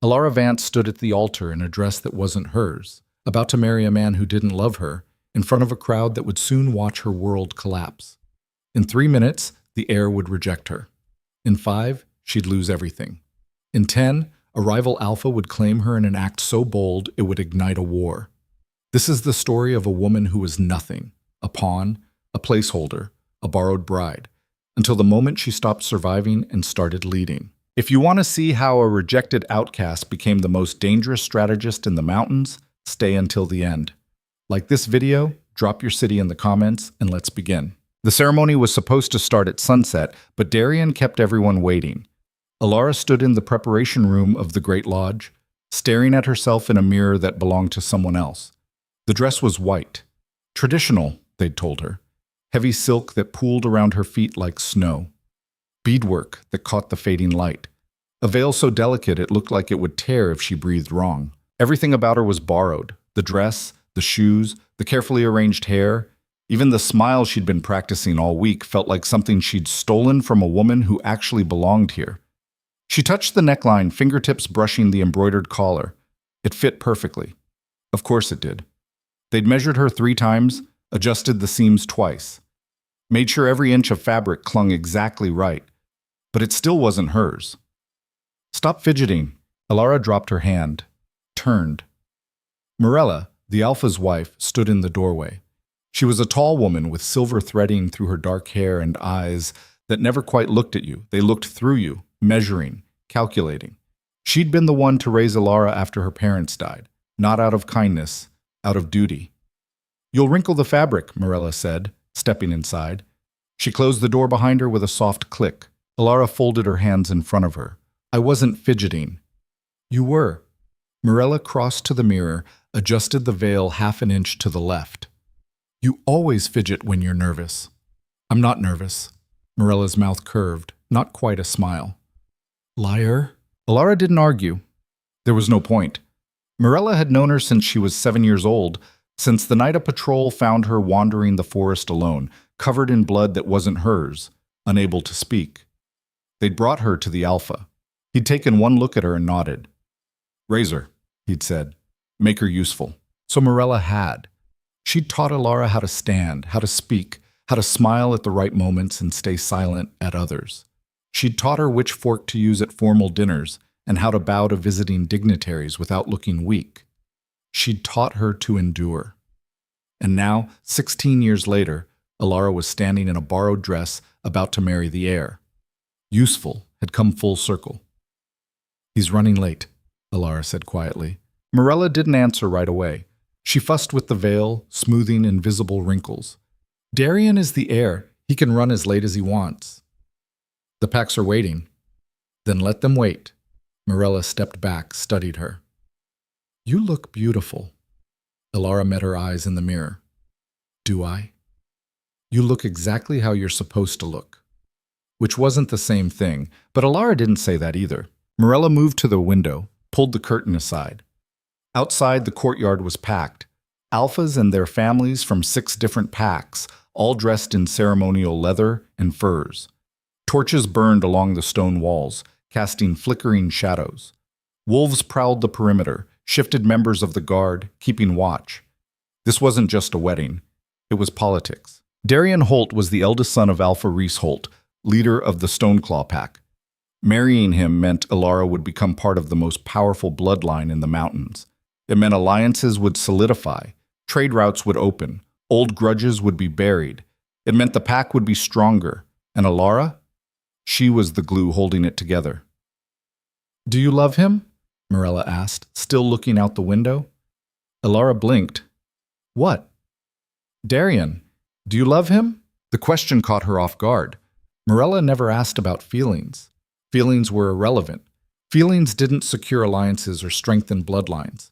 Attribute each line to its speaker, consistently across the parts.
Speaker 1: Elara Vance stood at the altar in a dress that wasn't hers, about to marry a man who didn't love her, in front of a crowd that would soon watch her world collapse. In 3 minutes, the heir would reject her. In 5, she'd lose everything. In 10, a rival alpha would claim her in an act so bold it would ignite a war. This is the story of a woman who was nothing, a pawn, a placeholder, a borrowed bride, until the moment she stopped surviving and started leading. If you want to see how a rejected outcast became the most dangerous strategist in the mountains, stay until the end. Like this video, drop your city in the comments, and let's begin. The ceremony was supposed to start at sunset, but Darian kept everyone waiting. Elara stood in the preparation room of the Great Lodge, staring at herself in a mirror that belonged to someone else. The dress was white. Traditional, they'd told her. Heavy silk that pooled around her feet like snow. Beadwork that caught the fading light. A veil so delicate it looked like it would tear if she breathed wrong. Everything about her was borrowed. The dress, the shoes, the carefully arranged hair. Even the smile she'd been practicing all week felt like something she'd stolen from a woman who actually belonged here. She touched the neckline, fingertips brushing the embroidered collar. It fit perfectly. Of course it did. They'd measured her 3 times, adjusted the seams twice, made sure every inch of fabric clung exactly right, but it still wasn't hers. Stop fidgeting. Elara dropped her hand, turned. Mirella, the alpha's wife, stood in the doorway. She was a tall woman with silver threading through her dark hair and eyes that never quite looked at you. They looked through you, measuring, calculating. She'd been the one to raise Elara after her parents died, not out of kindness, out of duty. "You'll wrinkle the fabric," Mirella said, stepping inside. She closed the door behind her with a soft click. Elara folded her hands in front of her. "I wasn't fidgeting." "You were." Mirella crossed to the mirror, adjusted the veil half an inch to the left. "You always fidget when you're nervous." "I'm not nervous." Mirella's mouth curved, not quite a smile. "Liar." Elara didn't argue. There was no point. Mirella had known her since she was 7 years old, since the night a patrol found her wandering the forest alone, covered in blood that wasn't hers, unable to speak. They'd brought her to the Alpha. He'd taken one look at her and nodded. "Raise her," he'd said. "Make her useful." So Mirella had. She'd taught Elara how to stand, how to speak, how to smile at the right moments and stay silent at others. She'd taught her which fork to use at formal dinners and how to bow to visiting dignitaries without looking weak. She'd taught her to endure. And now, 16 years later, Elara was standing in a borrowed dress about to marry the heir. Useful had come full circle. "He's running late," Elara said quietly. Mirella didn't answer right away. She fussed with the veil, smoothing invisible wrinkles. "Darian is the heir. He can run as late as he wants." "The packs are waiting." "Then let them wait." Mirella stepped back, studied her. "You look beautiful." Elara met her eyes in the mirror. "Do I?" "You look exactly how you're supposed to look." Which wasn't the same thing, but Elara didn't say that either. Mirella moved to the window, pulled the curtain aside. Outside, the courtyard was packed. Alphas and their families from 6 different packs, all dressed in ceremonial leather and furs. Torches burned along the stone walls, casting flickering shadows. Wolves prowled the perimeter, shifted members of the guard, keeping watch. This wasn't just a wedding. It was politics. Darian Holt was the eldest son of Alpha Reese Holt, leader of the Stoneclaw Pack. Marrying him meant Elara would become part of the most powerful bloodline in the mountains. It meant alliances would solidify, trade routes would open, old grudges would be buried. It meant the pack would be stronger. And Elara? She was the glue holding it together. "Do you love him?" Mirella asked, still looking out the window. Elara blinked. "What?" "Darian. Do you love him?" The question caught her off guard. Mirella never asked about feelings. Feelings were irrelevant. Feelings didn't secure alliances or strengthen bloodlines.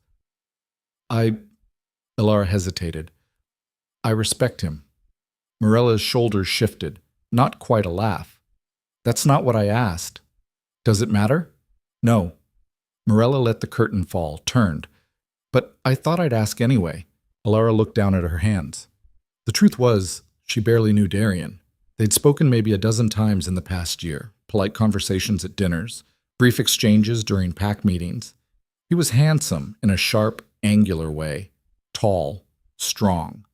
Speaker 1: Elara hesitated. "I respect him." Mirella's shoulders shifted, not quite a laugh. "That's not what I asked." "Does it matter?" "No." Mirella let the curtain fall, turned. "But I thought I'd ask anyway." Elara looked down at her hands. The truth was, she barely knew Darian. They'd spoken maybe a dozen times in the past year, polite conversations at dinners, brief exchanges during pack meetings. He was handsome in a sharp, angular way, tall, strong.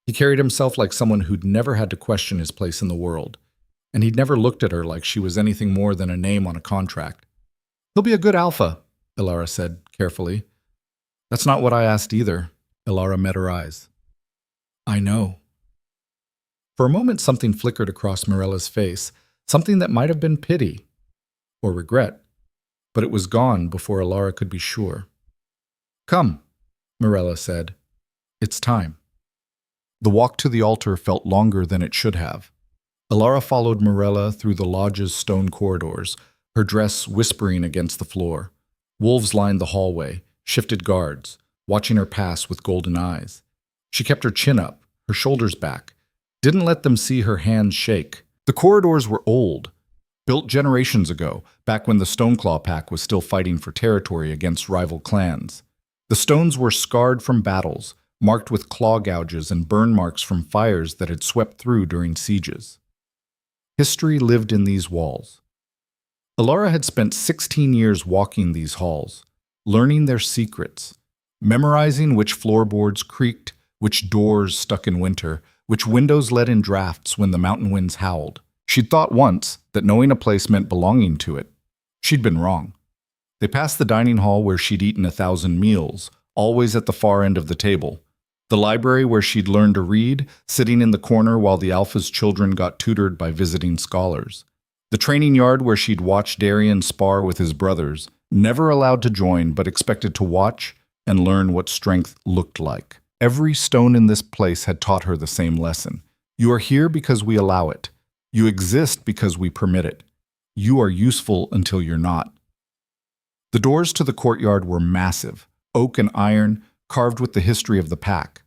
Speaker 1: He carried himself like someone who'd never had to question his place in the world, and he'd never looked at her like she was anything more than a name on a contract. "He'll be a good alpha," Elara said carefully. "That's not what I asked either." Elara met her eyes. "I know." For a moment something flickered across Morella's face, something that might have been pity or regret, but it was gone before Elara could be sure. "Come," Morella said. "It's time." The walk to the altar felt longer than it should have. Elara followed Morella through the lodge's stone corridors, her dress whispering against the floor. Wolves lined the hallway, shifted guards, watching her pass with golden eyes. She kept her chin up, her shoulders back, didn't let them see her hands shake. The corridors were old, built generations ago, back when the Stoneclaw Pack was still fighting for territory against rival clans. The stones were scarred from battles, marked with claw gouges and burn marks from fires that had swept through during sieges. History lived in these walls. Elara had spent 16 years walking these halls, learning their secrets, memorizing which floorboards creaked, which doors stuck in winter, which windows let in drafts when the mountain winds howled. She'd thought once that knowing a place meant belonging to it. She'd been wrong. They passed the dining hall where she'd eaten 1,000 meals, always at the far end of the table. The library where she'd learned to read, sitting in the corner while the Alpha's children got tutored by visiting scholars. The training yard where she'd watched Darien spar with his brothers, never allowed to join but expected to watch and learn what strength looked like. Every stone in this place had taught her the same lesson. You are here because we allow it. You exist because we permit it. You are useful until you're not. The doors to the courtyard were massive, oak and iron, carved with the history of the pack.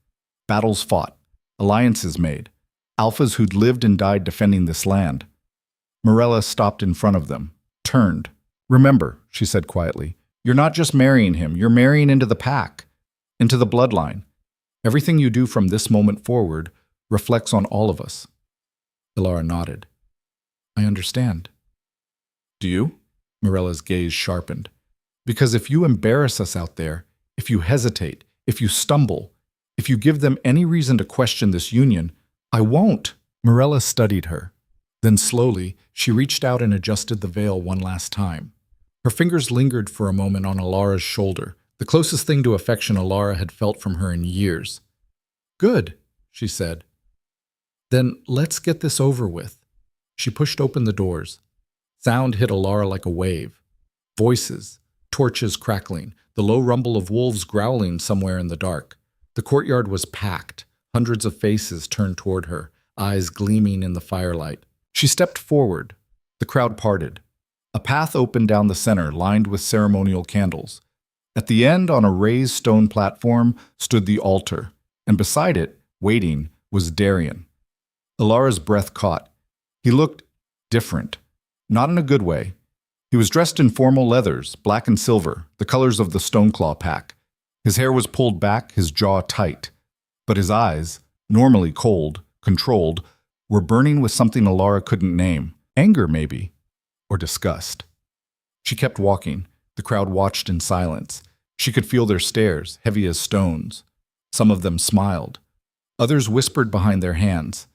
Speaker 1: Battles fought, alliances made, alphas who'd lived and died defending this land. Morella stopped in front of them, turned. "Remember," she said quietly, "you're not just marrying him, you're marrying into the pack, into the bloodline. Everything you do from this moment forward reflects on all of us." Elara nodded. "I understand." "Do you?" Morella's gaze sharpened. "Because if you embarrass us out there, if you hesitate, if you stumble, if you give them any reason to question this union, I won't." Morella studied her. Then slowly, she reached out and adjusted the veil one last time. Her fingers lingered for a moment on Elara's shoulder, the closest thing to affection Elara had felt from her in years. "Good," she said. "Then let's get this over with." She pushed open the doors. Sound hit Elara like a wave. Voices, torches crackling, the low rumble of wolves growling somewhere in the dark. The courtyard was packed, hundreds of faces turned toward her, eyes gleaming in the firelight. She stepped forward. The crowd parted. A path opened down the center, lined with ceremonial candles. At the end, on a raised stone platform, stood the altar, and beside it, waiting, was Darien. Elara's breath caught. He looked different, not in a good way. He was dressed in formal leathers, black and silver, the colors of the Stoneclaw Pack. His hair was pulled back, his jaw tight. But his eyes, normally cold, controlled, were burning with something Elara couldn't name. Anger, maybe, or disgust. She kept walking. The crowd watched in silence. She could feel their stares, heavy as stones. Some of them smiled. Others whispered behind their hands.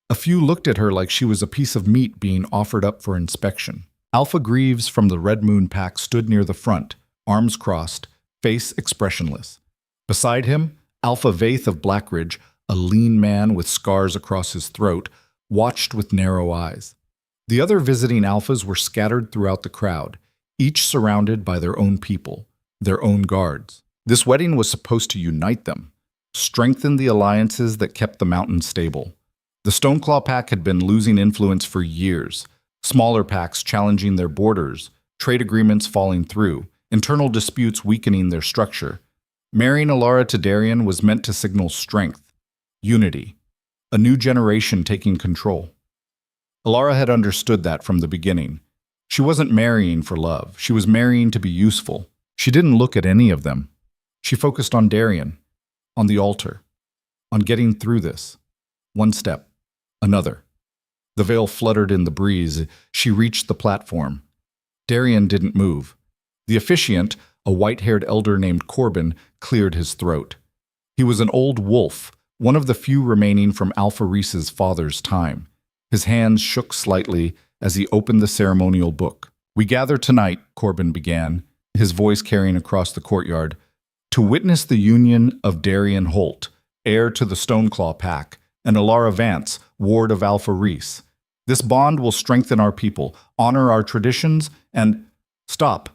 Speaker 1: A few looked at her like she was a piece of meat being offered up for inspection. Alpha Greaves from the Red Moon Pack stood near the front, arms crossed, face expressionless. Beside him, Alpha Vaith of Blackridge, a lean man with scars across his throat, watched with narrow eyes. The other visiting alphas were scattered throughout the crowd, each surrounded by their own people, their own guards. This wedding was supposed to unite them, strengthen the alliances that kept the mountain stable. The Stoneclaw Pack had been losing influence for years, smaller packs challenging their borders, trade agreements falling through, internal disputes weakening their structure. Marrying Elara to Darien was meant to signal strength, unity, a new generation taking control. Elara had understood that from the beginning. She wasn't marrying for love. She was marrying to be useful. She didn't look at any of them. She focused on Darien, on the altar, on getting through this. One step, another. The veil fluttered in the breeze. She reached the platform. Darien didn't move. The officiant, a white-haired elder named Corbin cleared his throat. He was an old wolf, one of the few remaining from Alpha Reese's father's time. His hands shook slightly as he opened the ceremonial book. "We gather tonight," Corbin began, his voice carrying across the courtyard, "to witness the union of Darian Holt, heir to the Stoneclaw Pack, and Elara Vance, ward of Alpha Reese. This bond will strengthen our people, honor our traditions, and—" "Stop!"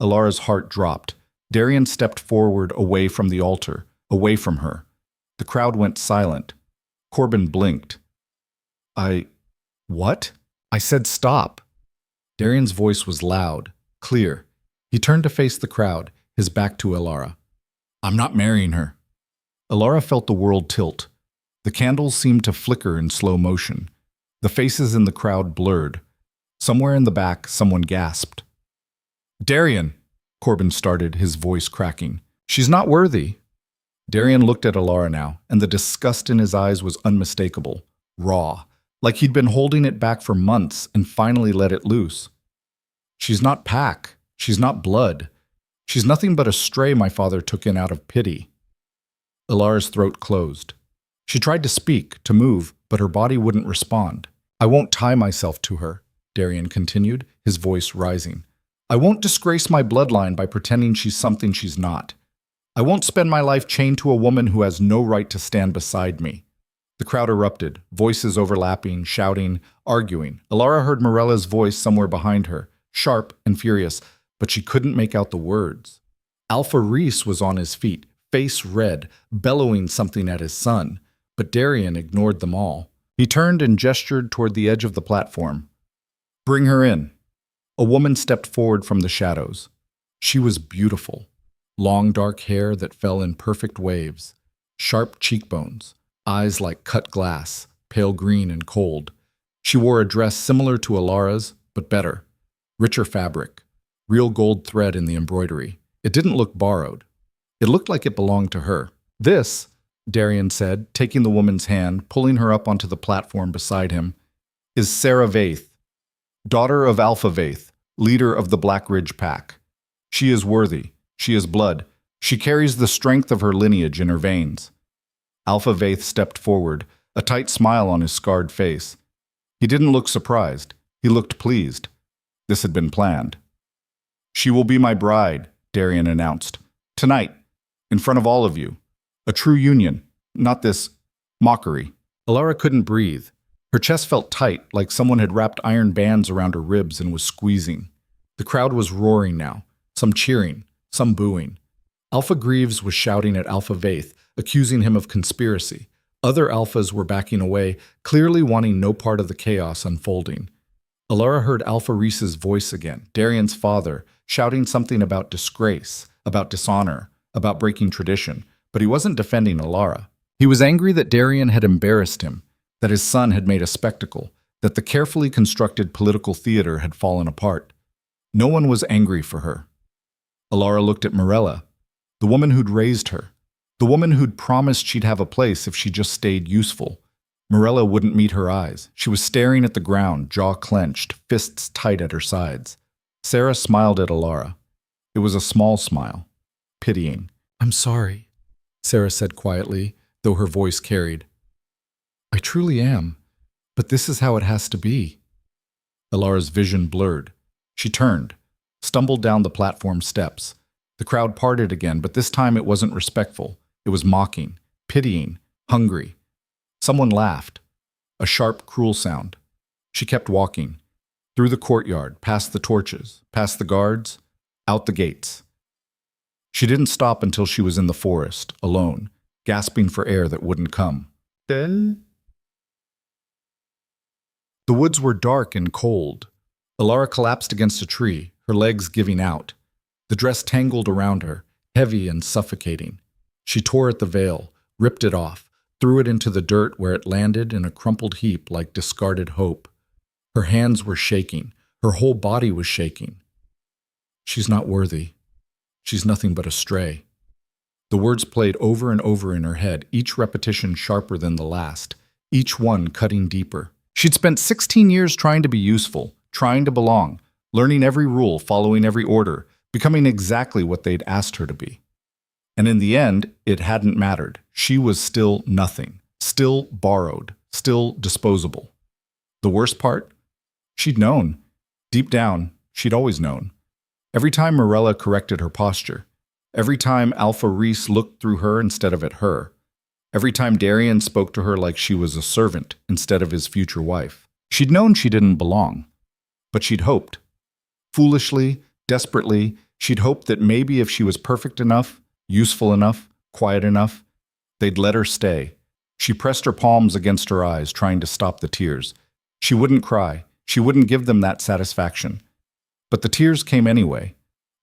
Speaker 1: Elara's heart dropped. Darian stepped forward away from the altar, away from her. The crowd went silent. Corbin blinked. What? I said stop." Darian's voice was loud, clear. He turned to face the crowd, his back to Elara. "I'm not marrying her." Elara felt the world tilt. The candles seemed to flicker in slow motion. The faces in the crowd blurred. Somewhere in the back, someone gasped. "Darian," Corbin started, his voice cracking. "She's not worthy." Darian looked at Elara now, and the disgust in his eyes was unmistakable, raw, like he'd been holding it back for months and finally let it loose. "She's not pack. She's not blood. She's nothing but a stray my father took in out of pity." Elara's throat closed. She tried to speak, to move, but her body wouldn't respond. "I won't tie myself to her," Darian continued, his voice rising. "I won't disgrace my bloodline by pretending she's something she's not. I won't spend my life chained to a woman who has no right to stand beside me." The crowd erupted, voices overlapping, shouting, arguing. Elara heard Morella's voice somewhere behind her, sharp and furious, but she couldn't make out the words. Alpha Reese was on his feet, face red, bellowing something at his son, but Darian ignored them all. He turned and gestured toward the edge of the platform. "Bring her in." A woman stepped forward from the shadows. She was beautiful. Long dark hair that fell in perfect waves, sharp cheekbones, eyes like cut glass, pale green and cold. She wore a dress similar to Elara's, but better. Richer fabric, real gold thread in the embroidery. It didn't look borrowed. It looked like it belonged to her. "This," Darian said, taking the woman's hand, pulling her up onto the platform beside him, "is Sarah Vaith, daughter of Alpha Vaith, leader of the Black Ridge Pack. She is worthy. She is blood. She carries the strength of her lineage in her veins." Alpha Vaith stepped forward, a tight smile on his scarred face. He didn't look surprised. He looked pleased. This had been planned. "She will be my bride," Darian announced. "Tonight, in front of all of you. A true union, not this mockery." Elara couldn't breathe. Her chest felt tight, like someone had wrapped iron bands around her ribs and was squeezing. The crowd was roaring now, some cheering, some booing. Alpha Greaves was shouting at Alpha Vaith, accusing him of conspiracy. Other Alphas were backing away, clearly wanting no part of the chaos unfolding. Elara heard Alpha Reese's voice again, Darian's father, shouting something about disgrace, about dishonor, about breaking tradition, but he wasn't defending Elara. He was angry that Darian had embarrassed him, that his son had made a spectacle, that the carefully constructed political theater had fallen apart. No one was angry for her. Elara looked at Morella, the woman who'd raised her, the woman who'd promised she'd have a place if she just stayed useful. Morella wouldn't meet her eyes. She was staring at the ground, jaw clenched, fists tight at her sides. Sarah smiled at Elara. It was a small smile, pitying. "I'm sorry," Sarah said quietly, though her voice carried. "I truly am, but this is how it has to be." Elara's vision blurred. She turned, stumbled down the platform steps. The crowd parted again, but this time it wasn't respectful. It was mocking, pitying, hungry. Someone laughed. A sharp, cruel sound. She kept walking. Through the courtyard, past the torches, past the guards, out the gates. She didn't stop until she was in the forest, alone, gasping for air that wouldn't come. Then? The woods were dark and cold. Elara collapsed against a tree, her legs giving out. The dress tangled around her, heavy and suffocating. She tore at the veil, ripped it off, threw it into the dirt where it landed in a crumpled heap like discarded hope. Her hands were shaking. Her whole body was shaking. "She's not worthy. She's nothing but a stray." The words played over and over in her head, each repetition sharper than the last, each one cutting deeper. She'd spent 16 years trying to be useful, trying to belong, learning every rule, following every order, becoming exactly what they'd asked her to be. And in the end, it hadn't mattered. She was still nothing, still borrowed, still disposable. The worst part? She'd known. Deep down, she'd always known. Every time Morella corrected her posture, every time Alpha Reese looked through her instead of at her, every time Darian spoke to her like she was a servant instead of his future wife, she'd known she didn't belong. But she'd hoped. Foolishly, desperately, she'd hoped that maybe if she was perfect enough, useful enough, quiet enough, they'd let her stay. She pressed her palms against her eyes, trying to stop the tears. She wouldn't cry. She wouldn't give them that satisfaction. But the tears came anyway,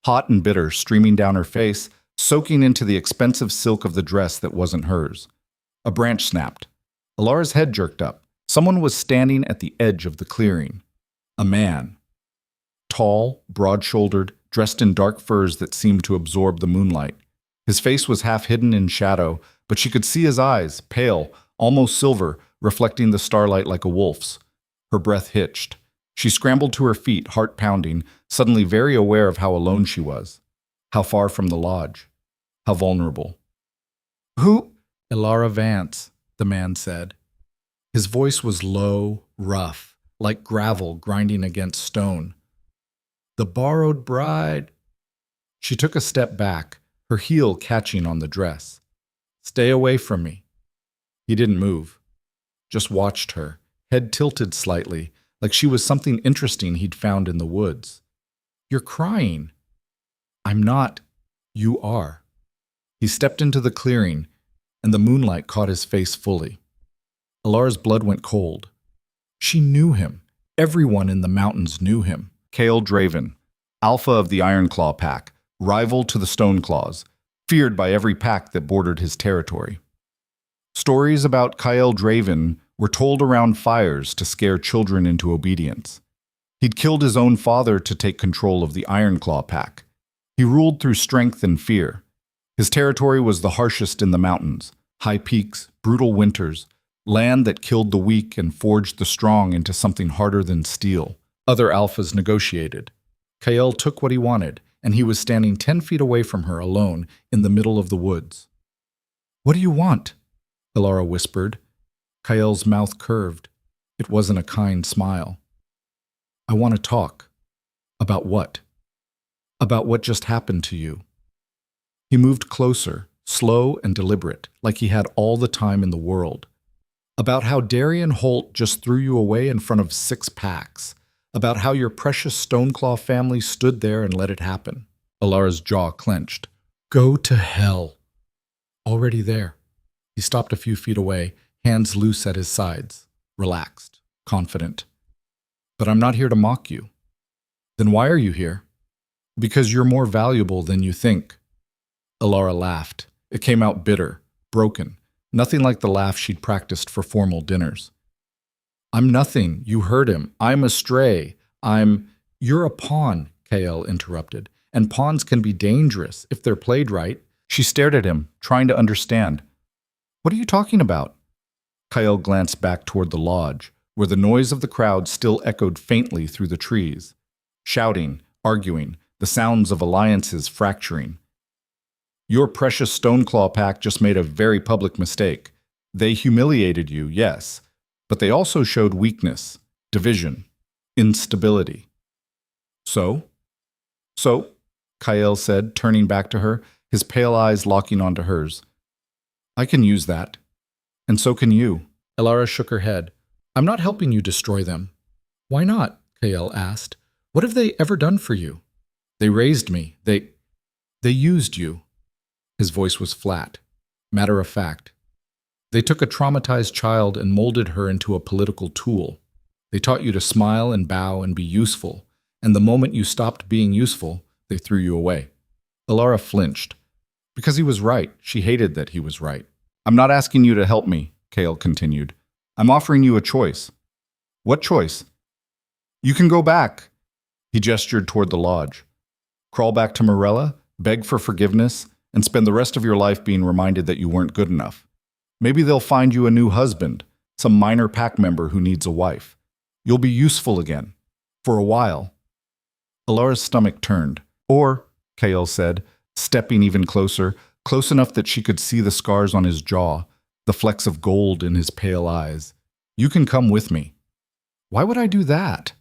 Speaker 1: hot and bitter, streaming down her face, soaking into the expensive silk of the dress that wasn't hers. A branch snapped. Elara's head jerked up. Someone was standing at the edge of the clearing. A man. Tall, broad-shouldered, dressed in dark furs that seemed to absorb the moonlight. His face was half hidden in shadow, but she could see his eyes, pale, almost silver, reflecting the starlight like a wolf's. Her breath hitched. She scrambled to her feet, heart pounding, suddenly very aware of how alone she was, how far from the lodge, how vulnerable. "Who?" "Elara Vance," the man said. His voice was low, rough, like gravel grinding against stone. "The borrowed bride." She took a step back, her heel catching on the dress. "Stay away from me." He didn't move, just watched her, head tilted slightly, like she was something interesting he'd found in the woods. "You're crying." "I'm not." "You are." He stepped into the clearing, and the moonlight caught his face fully. Elara's blood went cold. She knew him. Everyone in the mountains knew him. Heir Draven, alpha of the Ironclaw pack, rival to the Stoneclaws, feared by every pack that bordered his territory. Stories about Heir Draven were told around fires to scare children into obedience. He'd killed his own father to take control of the Ironclaw pack. He ruled through strength and fear. His territory was the harshest in the mountains, high peaks, brutal winters, land that killed the weak and forged the strong into something harder than steel. Other alphas negotiated. Heir took what he wanted, and he was standing 10 feet away from her alone in the middle of the woods. "What do you want?" Elara whispered. Heir's mouth curved. It wasn't a kind smile. "I want to talk." "About what?" "About what just happened to you." He moved closer, slow and deliberate, like he had all the time in the world. "About how Darian Holt just threw you away in front of 6 packs. About how your precious Stoneclaw family stood there and let it happen." Elara's jaw clenched. "Go to hell." "Already there." He stopped a few feet away, hands loose at his sides, relaxed, confident. "But I'm not here to mock you." "Then why are you here?" "Because you're more valuable than you think." Elara laughed. It came out bitter, broken, nothing like the laugh she'd practiced for formal dinners. "I'm nothing. You heard him. I'm a stray. You're a pawn," Heir interrupted. "And pawns can be dangerous if they're played right." She stared at him, trying to understand. "What are you talking about?" Heir glanced back toward the lodge, where the noise of the crowd still echoed faintly through the trees. Shouting, arguing, the sounds of alliances fracturing. "Your precious Stoneclaw pack just made a very public mistake. They humiliated you, yes, but they also showed weakness, division, instability." "So?" "So," Heir said, turning back to her, his pale eyes locking onto hers. "I can use that. And so can you." Elara shook her head. "I'm not helping you destroy them." "Why not?" Heir asked. "What have they ever done for you?" "They raised me. They used you." His voice was flat, matter of fact. "They took a traumatized child and molded her into a political tool. They taught you to smile and bow and be useful, and the moment you stopped being useful, they threw you away." Elara flinched. Because he was right. She hated that he was right. "I'm not asking you to help me," Heir continued. "I'm offering you a choice." "What choice?" "You can go back." He gestured toward the lodge. "Crawl back to Morella, beg for forgiveness, and spend the rest of your life being reminded that you weren't good enough. Maybe they'll find you a new husband, some minor pack member who needs a wife. You'll be useful again. For a while." Elara's stomach turned. "Or," Kael said, stepping even closer, close enough that she could see the scars on his jaw, the flecks of gold in his pale eyes. You can come with me. Why would I do that?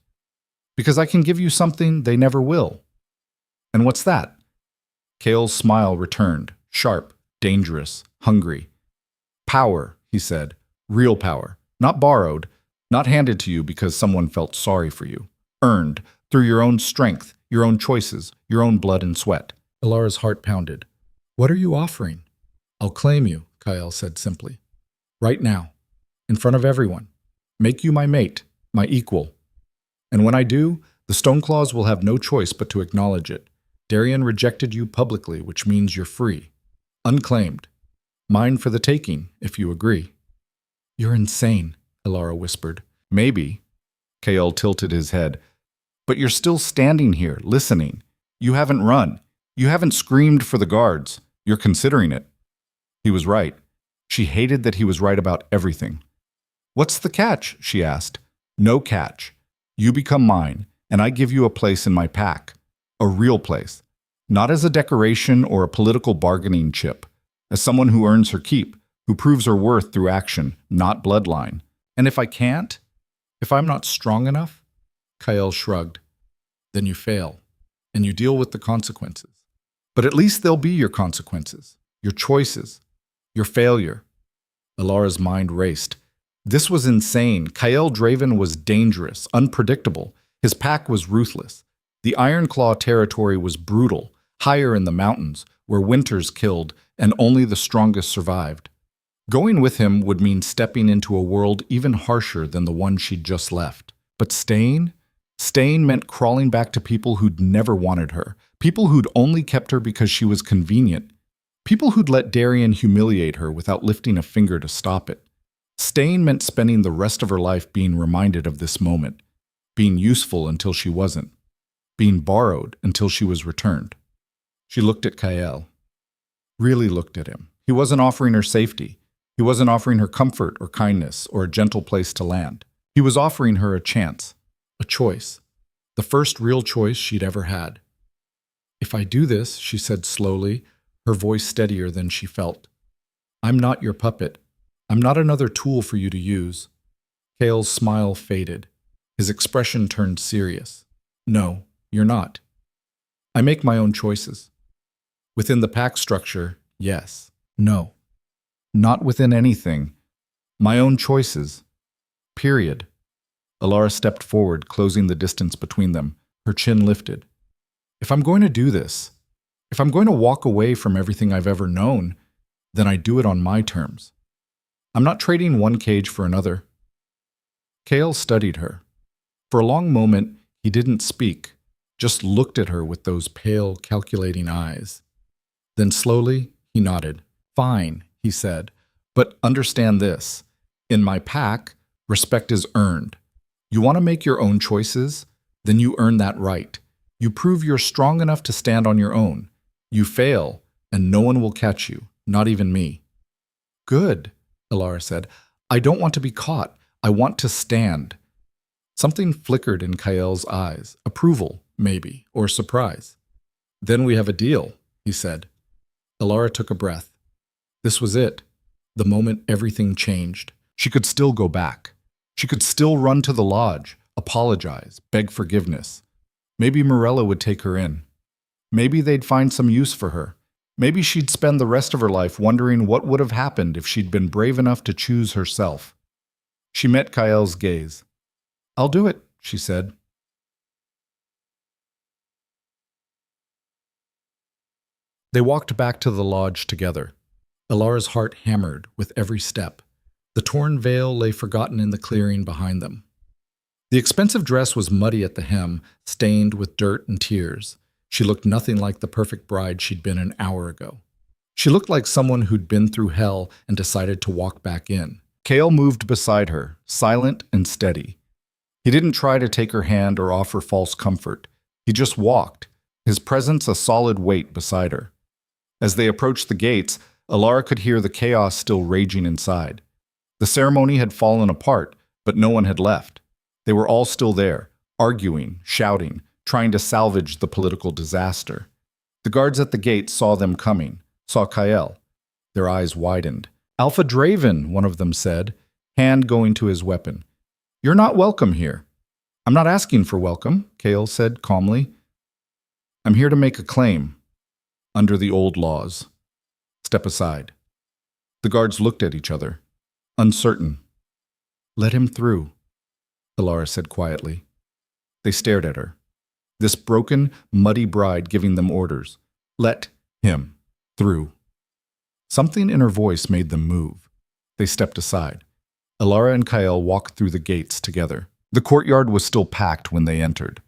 Speaker 1: Because I can give you something they never will. And what's that? Kael's smile returned, sharp, dangerous, hungry. Power, he said. Real power. Not borrowed, not handed to you because someone felt sorry for you. Earned, through your own strength, your own choices, your own blood and sweat. Elara's heart pounded. What are you offering? I'll claim you, Kael said simply. Right now. In front of everyone. Make you my mate, my equal. And when I do, the Stoneclaws will have no choice but to acknowledge it. Darien rejected you publicly, which means you're free. Unclaimed. Mine for the taking, if you agree. You're insane, Elara whispered. Maybe. Kael tilted his head. But you're still standing here, listening. You haven't run. You haven't screamed for the guards. You're considering it. He was right. She hated that he was right about everything. What's the catch? She asked. No catch. You become mine, and I give you a place in my pack. A real place. Not as a decoration or a political bargaining chip. As someone who earns her keep, who proves her worth through action, not bloodline. And if I can't? If I'm not strong enough? Kael shrugged. Then you fail, and you deal with the consequences. But at least they'll be your consequences, your choices, your failure. Elara's mind raced. This was insane. Kael Draven was dangerous, unpredictable. His pack was ruthless. The Ironclaw territory was brutal, higher in the mountains, where winters killed and only the strongest survived. Going with him would mean stepping into a world even harsher than the one she'd just left. But staying? Staying meant crawling back to people who'd never wanted her, people who'd only kept her because she was convenient, people who'd let Darien humiliate her without lifting a finger to stop it. Staying meant spending the rest of her life being reminded of this moment, being useful until she wasn't, being borrowed until she was returned. She looked at Kael. Really looked at him. He wasn't offering her safety. He wasn't offering her comfort or kindness or a gentle place to land. He was offering her a chance, a choice, the first real choice she'd ever had. If I do this, she said slowly, her voice steadier than she felt, I'm not your puppet. I'm not another tool for you to use. Kael's smile faded. His expression turned serious. No, you're not. I make my own choices. Within the pack structure, yes. No. Not within anything. My own choices. Period. Elara stepped forward, closing the distance between them, her chin lifted. If I'm going to do this, if I'm going to walk away from everything I've ever known, then I do it on my terms. I'm not trading one cage for another. Kael studied her. For a long moment, he didn't speak, just looked at her with those pale, calculating eyes. Then slowly, he nodded. Fine, he said, but understand this. In my pack, respect is earned. You want to make your own choices? Then you earn that right. You prove you're strong enough to stand on your own. You fail, and no one will catch you, not even me. Good, Elara said. I don't want to be caught. I want to stand. Something flickered in Kael's eyes. Approval, maybe, or surprise. Then we have a deal, he said. Elara took a breath. This was it. The moment everything changed. She could still go back. She could still run to the lodge, apologize, beg forgiveness. Maybe Morella would take her in. Maybe they'd find some use for her. Maybe she'd spend the rest of her life wondering what would have happened if she'd been brave enough to choose herself. She met Kael's gaze. I'll do it, she said. They walked back to the lodge together. Elara's heart hammered with every step. The torn veil lay forgotten in the clearing behind them. The expensive dress was muddy at the hem, stained with dirt and tears. She looked nothing like the perfect bride she'd been an hour ago. She looked like someone who'd been through hell and decided to walk back in. Kael moved beside her, silent and steady. He didn't try to take her hand or offer false comfort. He just walked, his presence a solid weight beside her. As they approached the gates, Elara could hear the chaos still raging inside. The ceremony had fallen apart, but no one had left. They were all still there, arguing, shouting, trying to salvage the political disaster. The guards at the gate saw them coming, saw Kyle. Their eyes widened. "Alpha Draven," one of them said, hand going to his weapon. "You're not welcome here." "I'm not asking for welcome," Kale said calmly. "I'm here to make a claim. Under the old laws. Step aside." The guards looked at each other, uncertain. "Let him through," Elara said quietly. They stared at her. This broken, muddy bride giving them orders. Let him through. Something in her voice made them move. They stepped aside. Elara and Kyle walked through the gates together. The courtyard was still packed when they entered.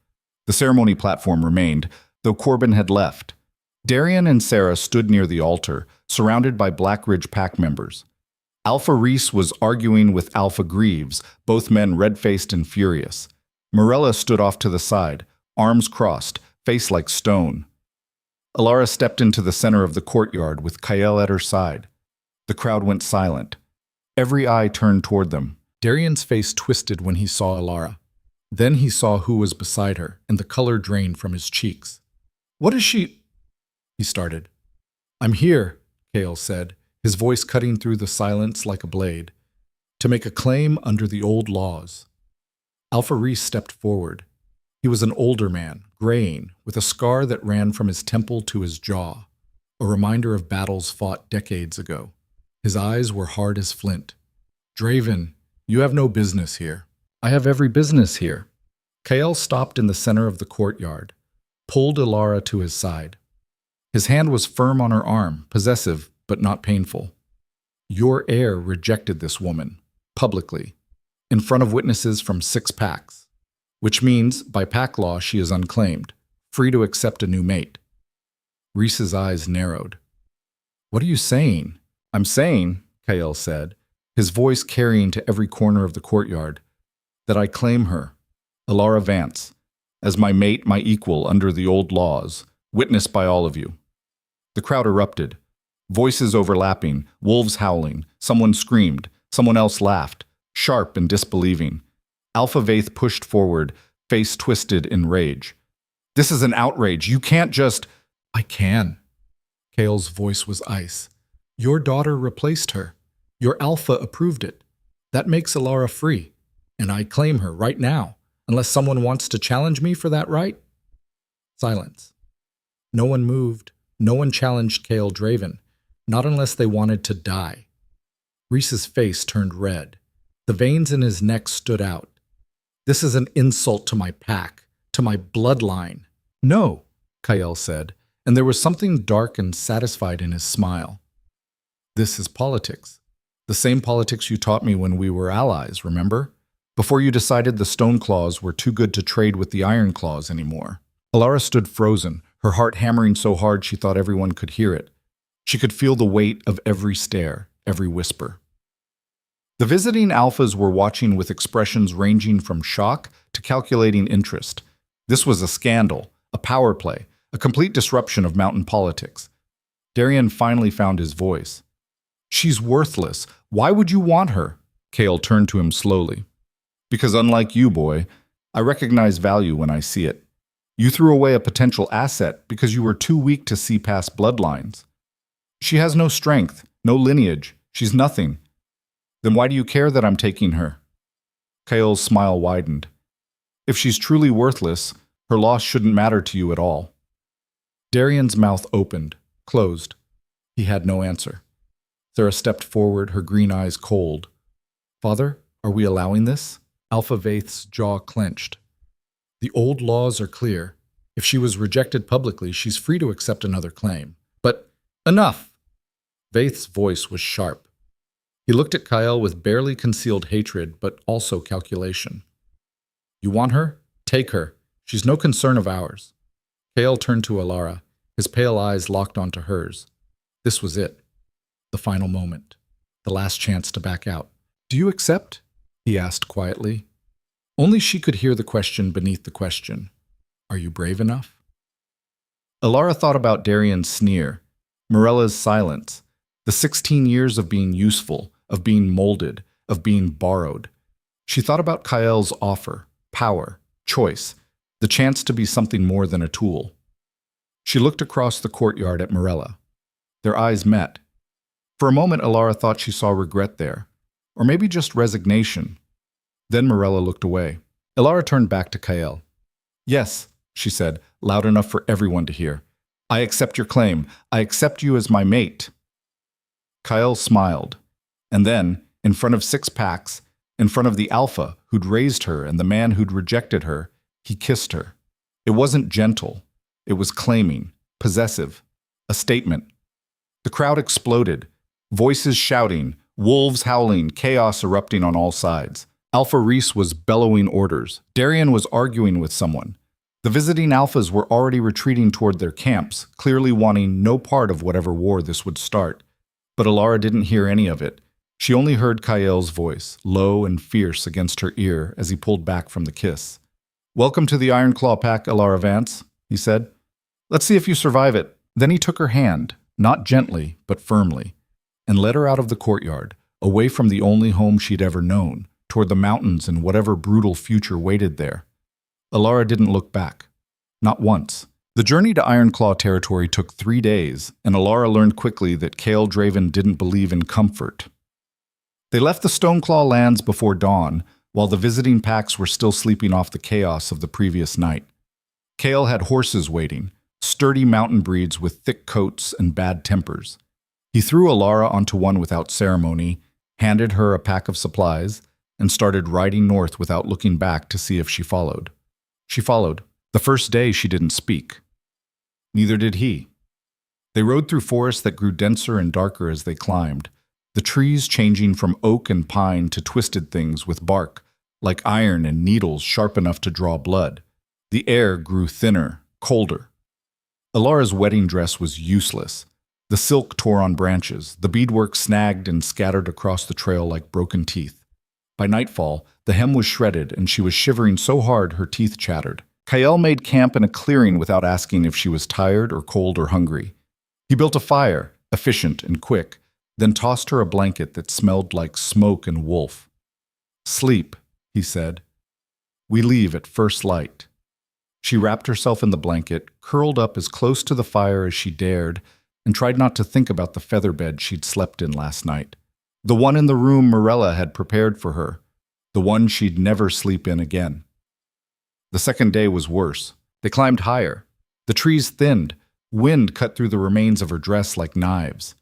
Speaker 1: The ceremony platform remained, though Corbin had left. Darian and Sarah stood near the altar, surrounded by Black Ridge Pack members. Alpha Reese was arguing with Alpha Greaves, both men red-faced and furious. Morella stood off to the side, arms crossed, face like stone. Elara stepped into the center of the courtyard with Kyle at her side. The crowd went silent. Every eye turned toward them. Darian's face twisted when he saw Elara. Then he saw who was beside her, and the color drained from his cheeks. "What is she—" he started. "I'm here," Kale said, his voice cutting through the silence like a blade, "to make a claim under the old laws." Alpha Reese stepped forward. He was an older man, graying, with a scar that ran from his temple to his jaw, a reminder of battles fought decades ago. His eyes were hard as flint. "Draven, you have no business here." "I have every business here." Kale stopped in the center of the courtyard, pulled Elara to his side. His hand was firm on her arm, possessive but not painful. "Your heir rejected this woman, publicly, in front of witnesses from 6 packs, which means, by pack law, she is unclaimed, free to accept a new mate." Reese's eyes narrowed. "What are you saying?" "I'm saying," Kyle said, his voice carrying to every corner of the courtyard, "that I claim her, Elara Vance, as my mate, my equal under the old laws, witnessed by all of you." The crowd erupted. Voices overlapping, wolves howling, someone screamed, someone else laughed, sharp and disbelieving. Alpha Vaith pushed forward, face twisted in rage. "This is an outrage. You can't just—" "I can." Kale's voice was ice. "Your daughter replaced her. Your Alpha approved it. That makes Elara free, and I claim her right now, unless someone wants to challenge me for that right." Silence. No one moved. No one challenged Kale Draven, not unless they wanted to die. Reese's face turned red. The veins in his neck stood out. "This is an insult to my pack, to my bloodline." "No," Kyle said, and there was something dark and satisfied in his smile. "This is politics. The same politics you taught me when we were allies, remember? Before you decided the Stone Claws were too good to trade with the Iron Claws anymore." Elara stood frozen, her heart hammering so hard she thought everyone could hear it. She could feel the weight of every stare, every whisper. The visiting alphas were watching with expressions ranging from shock to calculating interest. This was a scandal, a power play, a complete disruption of mountain politics. Darian finally found his voice. "She's worthless. Why would you want her?" Kale turned to him slowly. "Because unlike you, boy, I recognize value when I see it. You threw away a potential asset because you were too weak to see past bloodlines. She has no strength, no lineage. She's nothing. Then why do you care that I'm taking her?" Kale's smile widened. "If she's truly worthless, her loss shouldn't matter to you at all." Darian's mouth opened, closed. He had no answer. Sarah stepped forward, her green eyes cold. "Father, are we allowing this?" Alpha Vaith's jaw clenched. "The old laws are clear. If she was rejected publicly, she's free to accept another claim. But enough!" Vaith's voice was sharp. He looked at Kyle with barely concealed hatred, but also calculation. "You want her? Take her. She's no concern of ours." Kale turned to Elara, his pale eyes locked onto hers. This was it. The final moment. The last chance to back out. "Do you accept?" he asked quietly. Only she could hear the question beneath the question. "Are you brave enough?" Elara thought about Darian's sneer, Morella's silence, the 16 years of being useful, of being molded, of being borrowed. She thought about Kyle's offer, power, choice, the chance to be something more than a tool. She looked across the courtyard at Morella. Their eyes met. For a moment, Elara thought she saw regret there, or maybe just resignation. Then Morella looked away. Elara turned back to Kael. "Yes," she said, loud enough for everyone to hear. "I accept your claim. I accept you as my mate." Kael smiled, and then, in front of 6 packs, in front of the alpha who'd raised her and the man who'd rejected her, he kissed her. It wasn't gentle. It was claiming, possessive, a statement. The crowd exploded, voices shouting, wolves howling, chaos erupting on all sides. Alpha Reese was bellowing orders. Darian was arguing with someone. The visiting alphas were already retreating toward their camps, clearly wanting no part of whatever war this would start. But Elara didn't hear any of it. She only heard Kael's voice, low and fierce against her ear as he pulled back from the kiss. "Welcome to the Iron Claw Pack, Elara Vance," he said. "Let's see if you survive it." Then he took her hand, not gently, but firmly, and led her out of the courtyard, away from the only home she'd ever known, toward the mountains and whatever brutal future waited there. Elara didn't look back. Not once. The journey to Iron Claw territory took 3 days, and Elara learned quickly that Kael Draven didn't believe in comfort. They left the Stoneclaw lands before dawn, while the visiting packs were still sleeping off the chaos of the previous night. Kael had horses waiting, sturdy mountain breeds with thick coats and bad tempers. He threw Elara onto one without ceremony, handed her a pack of supplies, and started riding north without looking back to see if she followed. She followed. The first day she didn't speak. Neither did he. They rode through forests that grew denser and darker as they climbed, the trees changing from oak and pine to twisted things with bark, like iron and needles sharp enough to draw blood. The air grew thinner, colder. Elara's wedding dress was useless. The silk tore on branches, the beadwork snagged and scattered across the trail like broken teeth. By nightfall, the hem was shredded and she was shivering so hard her teeth chattered. Kael made camp in a clearing without asking if she was tired or cold or hungry. He built a fire, efficient and quick, then tossed her a blanket that smelled like smoke and wolf. "Sleep," he said. "We leave at first light." She wrapped herself in the blanket, curled up as close to the fire as she dared, and tried not to think about the feather bed she'd slept in last night. The one in the room Morella had prepared for her, the one she'd never sleep in again. The second day was worse. They climbed higher. The trees thinned. Wind cut through the remains of her dress like knives.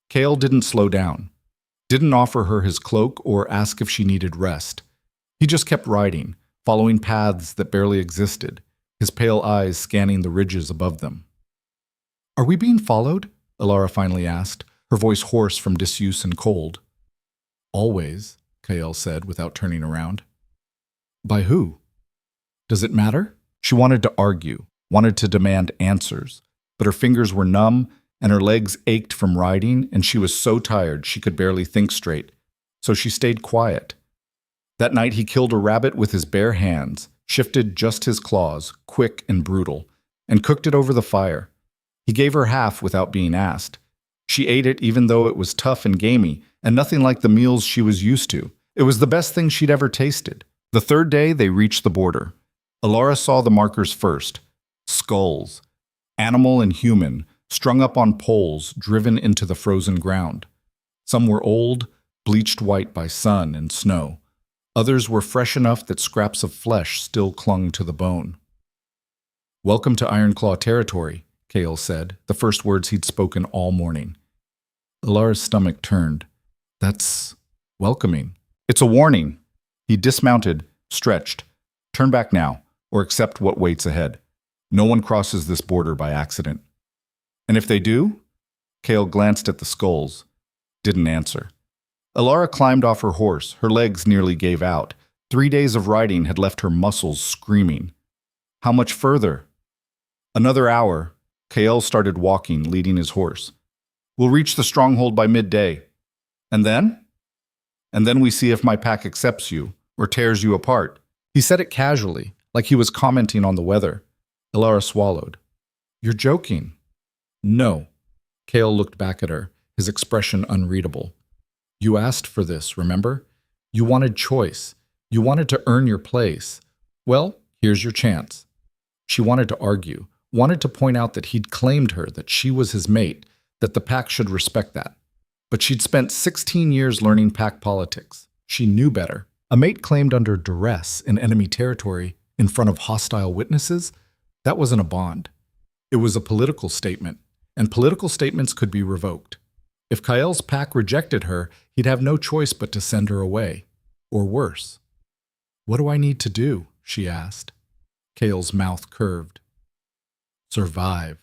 Speaker 1: Kael didn't slow down, didn't offer her his cloak or ask if she needed rest. He just kept riding, following paths that barely existed, his pale eyes scanning the ridges above them. "Are we being followed?" Elara finally asked, her voice hoarse from disuse and cold. "Always," Kael said without turning around. "By who? Does it matter?" She wanted to argue, wanted to demand answers, but her fingers were numb and her legs ached from riding, and she was so tired she could barely think straight, so she stayed quiet. That night he killed a rabbit with his bare hands, shifted just his claws, quick and brutal, and cooked it over the fire. He gave her half without being asked. She ate it even though it was tough and gamey, and nothing like the meals she was used to. It was the best thing she'd ever tasted. The third day they reached the border. Elara saw the markers first. Skulls. Animal and human, strung up on poles, driven into the frozen ground. Some were old, bleached white by sun and snow. Others were fresh enough that scraps of flesh still clung to the bone. "Welcome to Iron Claw territory," Kael said, the first words he'd spoken all morning. Elara's stomach turned. "That's welcoming." "It's a warning." He dismounted, stretched. "Turn back now, or accept what waits ahead. No one crosses this border by accident." "And if they do?" Kael glanced at the skulls. Didn't answer. Elara climbed off her horse. Her legs nearly gave out. 3 days of riding had left her muscles screaming. How much further? Another hour. Kael started walking, leading his horse. "We'll reach the stronghold by midday. And then?" "And then we see if my pack accepts you, or tears you apart." He said it casually, like he was commenting on the weather. Elara swallowed. "You're joking." "No." Kael looked back at her, his expression unreadable. "You asked for this, remember? You wanted choice. You wanted to earn your place. Well, here's your chance." She wanted to argue, wanted to point out that he'd claimed her, that she was his mate, that the pack should respect that. But she'd spent 16 years learning pack politics. She knew better. A mate claimed under duress in enemy territory in front of hostile witnesses, that wasn't a bond. It was a political statement, and political statements could be revoked. If Khal's pack rejected her, he'd have no choice but to send her away. Or worse. "What do I need to do?" she asked. Khal's mouth curved. "Survive."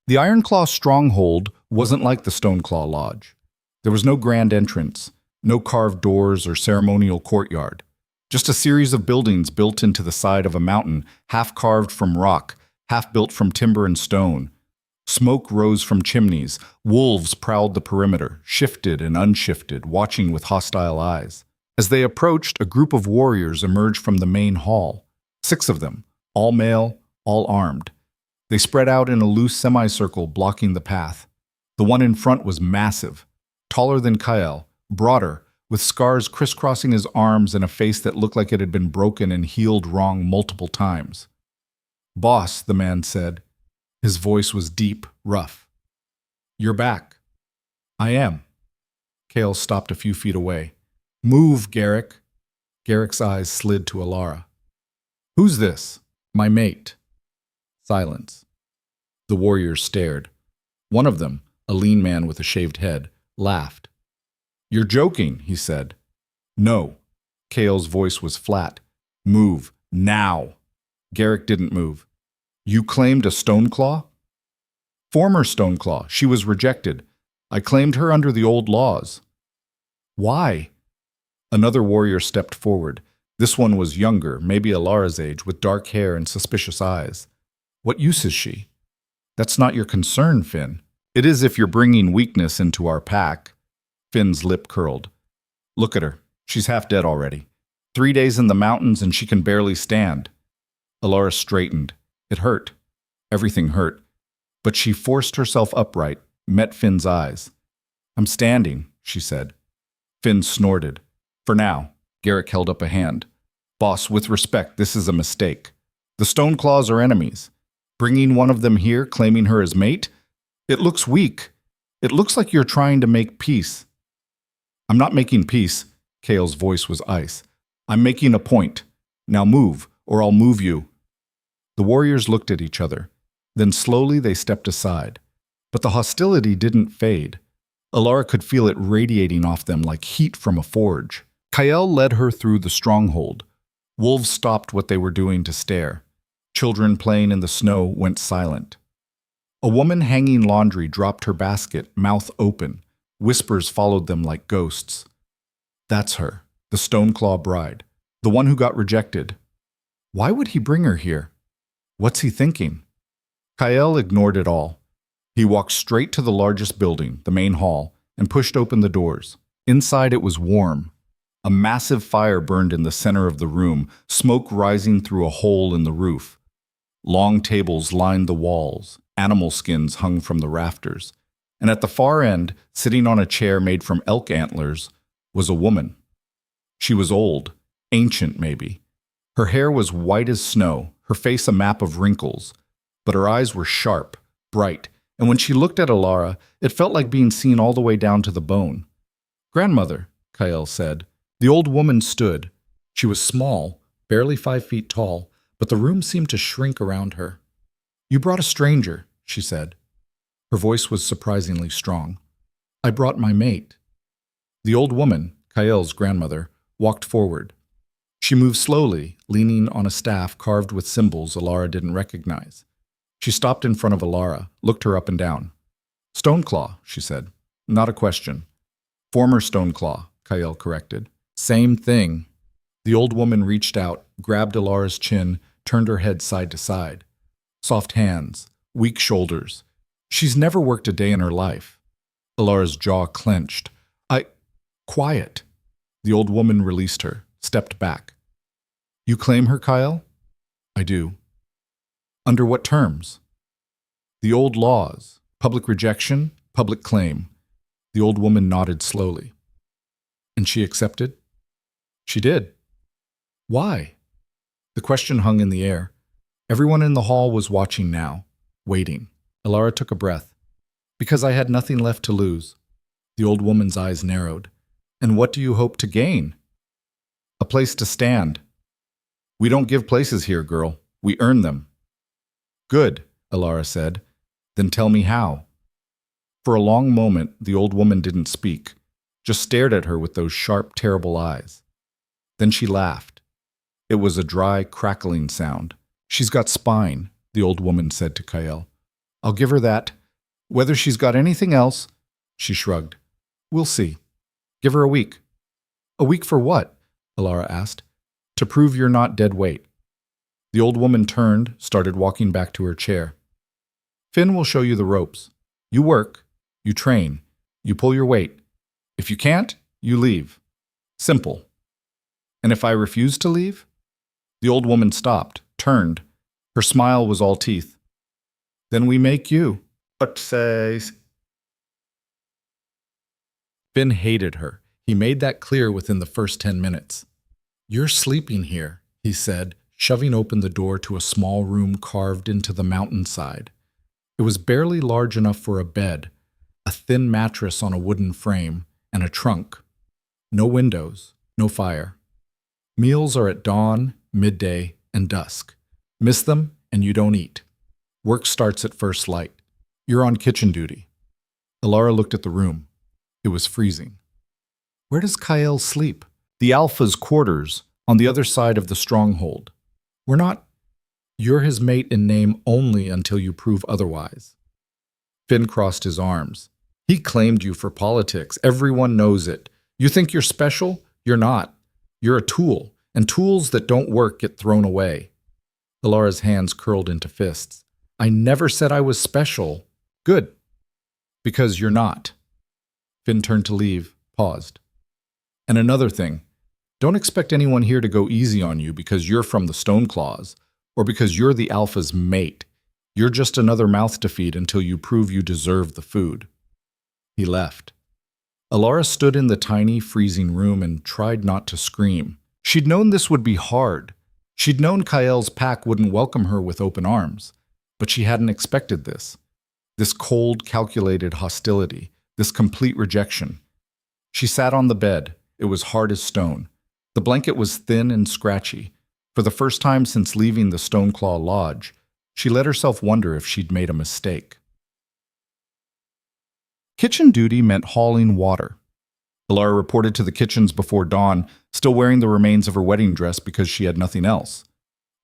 Speaker 1: The Ironclaw stronghold wasn't like the Stoneclaw Lodge. There was no grand entrance, no carved doors or ceremonial courtyard. Just a series of buildings built into the side of a mountain, half carved from rock, half built from timber and stone. Smoke rose from chimneys. Wolves prowled the perimeter, shifted and unshifted, watching with hostile eyes. As they approached, a group of warriors emerged from the main hall. 6 of them, all male, all armed. They spread out in a loose semicircle, blocking the path. The one in front was massive, taller than Khal, broader, with scars crisscrossing his arms and a face that looked like it had been broken and healed wrong multiple times. "Boss," the man said. His voice was deep, rough. "You're back." "I am." Khal stopped a few feet away. "Move, Garrick." Garrick's eyes slid to Elara. "Who's this?" "My mate." Silence. The warriors stared. One of them, a lean man with a shaved head, laughed. "You're joking," he said. "No." Khal's voice was flat. "Move, now." Garrick didn't move. "You claimed a Stoneclaw?" "Former Stoneclaw. She was rejected. I claimed her under the old laws." "Why?" Another warrior stepped forward. This one was younger, maybe Elara's age, with dark hair and suspicious eyes. "What use is she?" "That's not your concern, Finn. It is if you're bringing weakness into our pack." Finn's lip curled. "Look at her. She's half dead already. 3 days in the mountains and she can barely stand." Elara straightened. It hurt. Everything hurt. But she forced herself upright, met Finn's eyes. "I'm standing," she said. Finn snorted. "For now." Garrick held up a hand. "Boss, with respect, this is a mistake. The Stoneclaws are enemies. Bringing one of them here, claiming her as mate? It looks weak. It looks like you're trying to make peace." "I'm not making peace." Khal's voice was ice. "I'm making a point. Now move, or I'll move you." The warriors looked at each other. Then slowly they stepped aside. But the hostility didn't fade. Elara could feel it radiating off them like heat from a forge. Khal led her through the stronghold. Wolves stopped what they were doing to stare. Children playing in the snow went silent. A woman hanging laundry dropped her basket, mouth open. Whispers followed them like ghosts. "That's her, the Stoneclaw bride, the one who got rejected. Why would he bring her here? What's he thinking?" Khal ignored it all. He walked straight to the largest building, the main hall, and pushed open the doors. Inside it was warm. A massive fire burned in the center of the room, smoke rising through a hole in the roof. Long tables lined the walls, animal skins hung from the rafters. And at the far end, sitting on a chair made from elk antlers, was a woman. She was old, ancient maybe. Her hair was white as snow, her face a map of wrinkles, but her eyes were sharp, bright, and when she looked at Elara, it felt like being seen all the way down to the bone. "Grandmother," Khal said. The old woman stood. She was small, barely 5 feet tall, but the room seemed to shrink around her. "You brought a stranger," she said. Her voice was surprisingly strong. "I brought my mate." The old woman, Khal's grandmother, walked forward. She moved slowly, leaning on a staff carved with symbols Elara didn't recognize. She stopped in front of Elara, looked her up and down. "Stoneclaw," she said. "Not a question." "Former Stoneclaw," Khal corrected. "Same thing." The old woman reached out, grabbed Elara's chin, turned her head side to side. Soft hands, weak shoulders. She's never worked a day in her life. Elara's jaw clenched. Quiet." The old woman released her, stepped back. "You claim her, Khal?" "I do." "Under what terms?" "The old laws. Public rejection, public claim." The old woman nodded slowly. "And she accepted?" "She did." "Why?" The question hung in the air. Everyone in the hall was watching now, waiting. Elara took a breath. Because I had nothing left to lose. The old woman's eyes narrowed. And what do you hope to gain? A place to stand. We don't give places here, girl. We earn them. Good, Elara said. Then tell me how. For a long moment, the old woman didn't speak, just stared at her with those sharp, terrible eyes. Then she laughed. It was a dry, crackling sound. She's got spine, the old woman said to Kael. I'll give her that. Whether she's got anything else, she shrugged. We'll see. Give her a week. A week for what? Elara asked. To prove you're not dead weight. The old woman turned, started walking back to her chair. Finn will show you the ropes. You work, you train, you pull your weight. If you can't, you leave. Simple. And if I refuse to leave? The old woman stopped, turned. Her smile was all teeth. Then we make you. What says? Finn hated her. He made that clear within the first 10 minutes. You're sleeping here, he said, shoving open the door to a small room carved into the mountainside. It was barely large enough for a bed, a thin mattress on a wooden frame, and a trunk. No windows, no fire. Meals are at dawn, midday, and dusk. Miss them, and you don't eat. Work starts at first light. You're on kitchen duty. Elara looked at the room. It was freezing. Where does Kael sleep? The Alpha's quarters, on the other side of the stronghold. We're not. You're his mate in name only until you prove otherwise. Finn crossed his arms. He claimed you for politics. Everyone knows it. You think you're special? You're not. You're a tool, and tools that don't work get thrown away. Elara's hands curled into fists. I never said I was special. Good. Because you're not. Finn turned to leave, paused. And another thing. Don't expect anyone here to go easy on you because you're from the Stoneclaws, or because you're the Alpha's mate. You're just another mouth to feed until you prove you deserve the food. He left. Elara stood in the tiny, freezing room and tried not to scream. She'd known this would be hard. She'd known Kael's pack wouldn't welcome her with open arms. But she hadn't expected this. This cold, calculated hostility. This complete rejection. She sat on the bed. It was hard as stone. The blanket was thin and scratchy. For the first time since leaving the Stoneclaw Lodge, she let herself wonder if she'd made a mistake. Kitchen duty meant hauling water. Elara reported to the kitchens before dawn, still wearing the remains of her wedding dress because she had nothing else.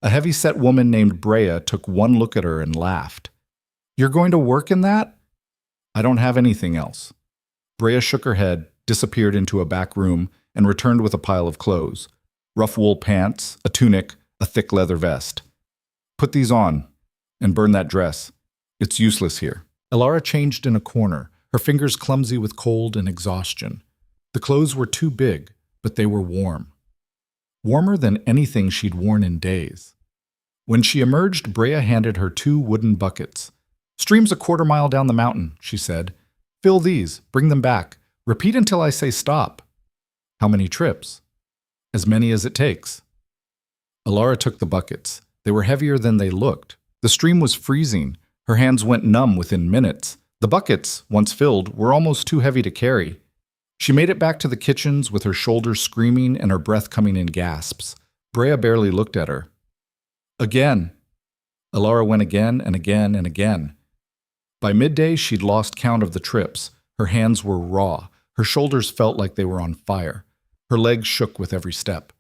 Speaker 1: A heavy-set woman named Brea took one look at her and laughed. You're going to work in that? I don't have anything else. Brea shook her head, disappeared into a back room, and returned with a pile of clothes. Rough wool pants, a tunic, a thick leather vest. Put these on, and burn that dress. It's useless here. Elara changed in a corner, her fingers clumsy with cold and exhaustion. The clothes were too big, but they were warm. Warmer than anything she'd worn in days. When she emerged, Brea handed her 2 wooden buckets. Stream's a quarter-mile down the mountain, she said. Fill these, bring them back. Repeat until I say stop. How many trips? As many as it takes. Elara took the buckets. They were heavier than they looked. The stream was freezing. Her hands went numb within minutes. The buckets, once filled, were almost too heavy to carry. She made it back to the kitchens with her shoulders screaming and her breath coming in gasps. Brea barely looked at her. Again. Elara went again and again and again. By midday, she'd lost count of the trips. Her hands were raw. Her shoulders felt like they were on fire. Her legs shook with every step.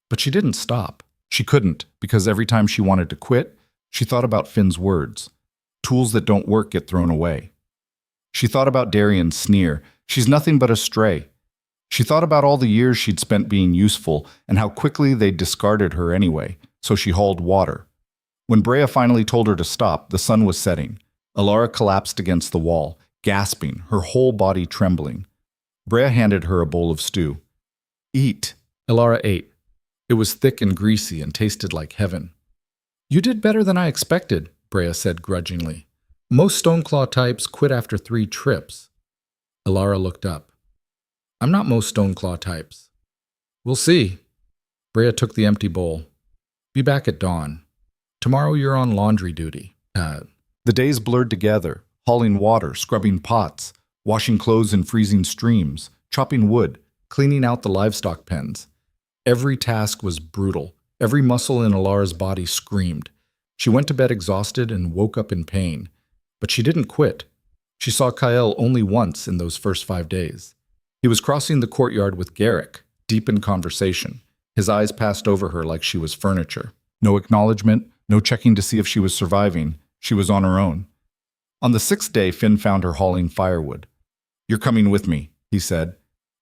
Speaker 1: But she didn't stop. She couldn't, because every time she wanted to quit, she thought about Finn's words. Tools that don't work get thrown away. She thought about Darian's sneer. She's nothing but a stray. She thought about all the years she'd spent being useful and how quickly they'd discarded her anyway, so she hauled water. When Brea finally told her to stop, the sun was setting. Elara collapsed against the wall, gasping, her whole body trembling. Brea handed her a bowl of stew. Eat. Elara ate. It was thick and greasy and tasted like heaven. You did better than I expected, Brea said grudgingly. Most Stoneclaw types quit after 3 trips. Elara looked up. I'm not most Stoneclaw types. We'll see. Brea took the empty bowl. Be back at dawn. Tomorrow you're on laundry duty. The days blurred together, hauling water, scrubbing pots, washing clothes in freezing streams, chopping wood, cleaning out the livestock pens. Every task was brutal. Every muscle in Elara's body screamed. She went to bed exhausted and woke up in pain. But she didn't quit. She saw Kyle only once in those first 5 days. He was crossing the courtyard with Garrick, deep in conversation. His eyes passed over her like she was furniture. No acknowledgement, no checking to see if she was surviving. She was on her own. On the 6th day, Finn found her hauling firewood. "You're coming with me," he said.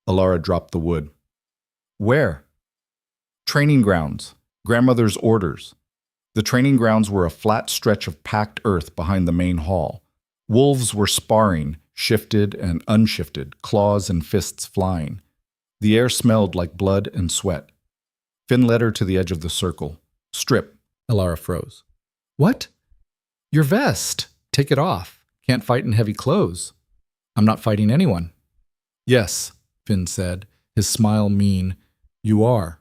Speaker 1: Elara dropped the wood. "Where?" "Training grounds. Grandmother's orders." The training grounds were a flat stretch of packed earth behind the main hall. Wolves were sparring, shifted and unshifted, claws and fists flying. The air smelled like blood and sweat. Finn led her to the edge of the circle. "Strip." Elara froze. "What?" "Your vest. Take it off. Can't fight in heavy clothes." "I'm not fighting anyone." "Yes," Finn said, his smile mean. "You are.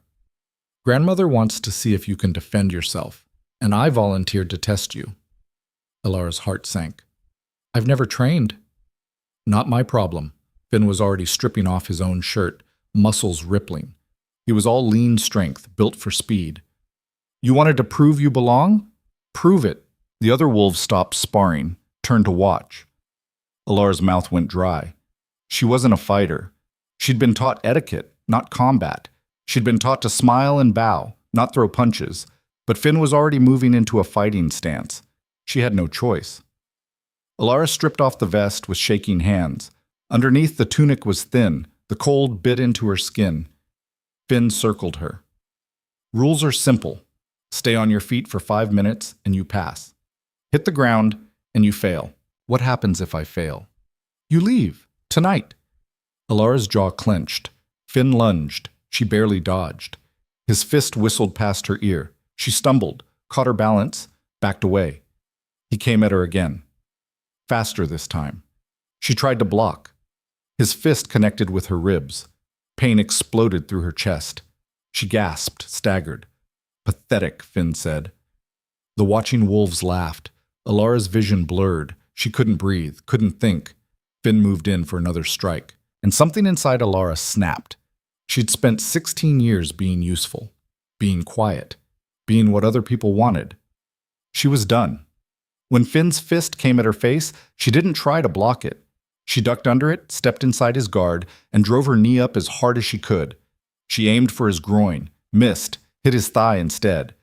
Speaker 1: Grandmother wants to see if you can defend yourself, and I volunteered to test you." Elara's heart sank. "I've never trained." "Not my problem." Finn was already stripping off his own shirt, muscles rippling. He was all lean strength, built for speed. "You wanted to prove you belong? Prove it." The other wolves stopped sparring, turned to watch. Elara's mouth went dry. She wasn't a fighter. She'd been taught etiquette, not combat. She'd been taught to smile and bow, not throw punches. But Finn was already moving into a fighting stance. She had no choice. Elara stripped off the vest with shaking hands. Underneath, the tunic was thin. The cold bit into her skin. Finn circled her. "Rules are simple. Stay on your feet for 5 minutes and you pass. Hit the ground and you fail. What happens if I fail?" "You leave. Tonight." Elara's jaw clenched. Finn lunged. She barely dodged. His fist whistled past her ear. She stumbled, caught her balance, backed away. He came at her again. Faster this time. She tried to block. His fist connected with her ribs. Pain exploded through her chest. She gasped, staggered. "Pathetic," Finn said. The watching wolves laughed. Elara's vision blurred. She couldn't breathe, couldn't think. Finn moved in for another strike. And something inside Elara snapped. She'd spent 16 years being useful, being quiet, being what other people wanted. She was done. When Finn's fist came at her face, she didn't try to block it. She ducked under it, stepped inside his guard, and drove her knee up as hard as she could. She aimed for his groin, missed, hit his thigh instead.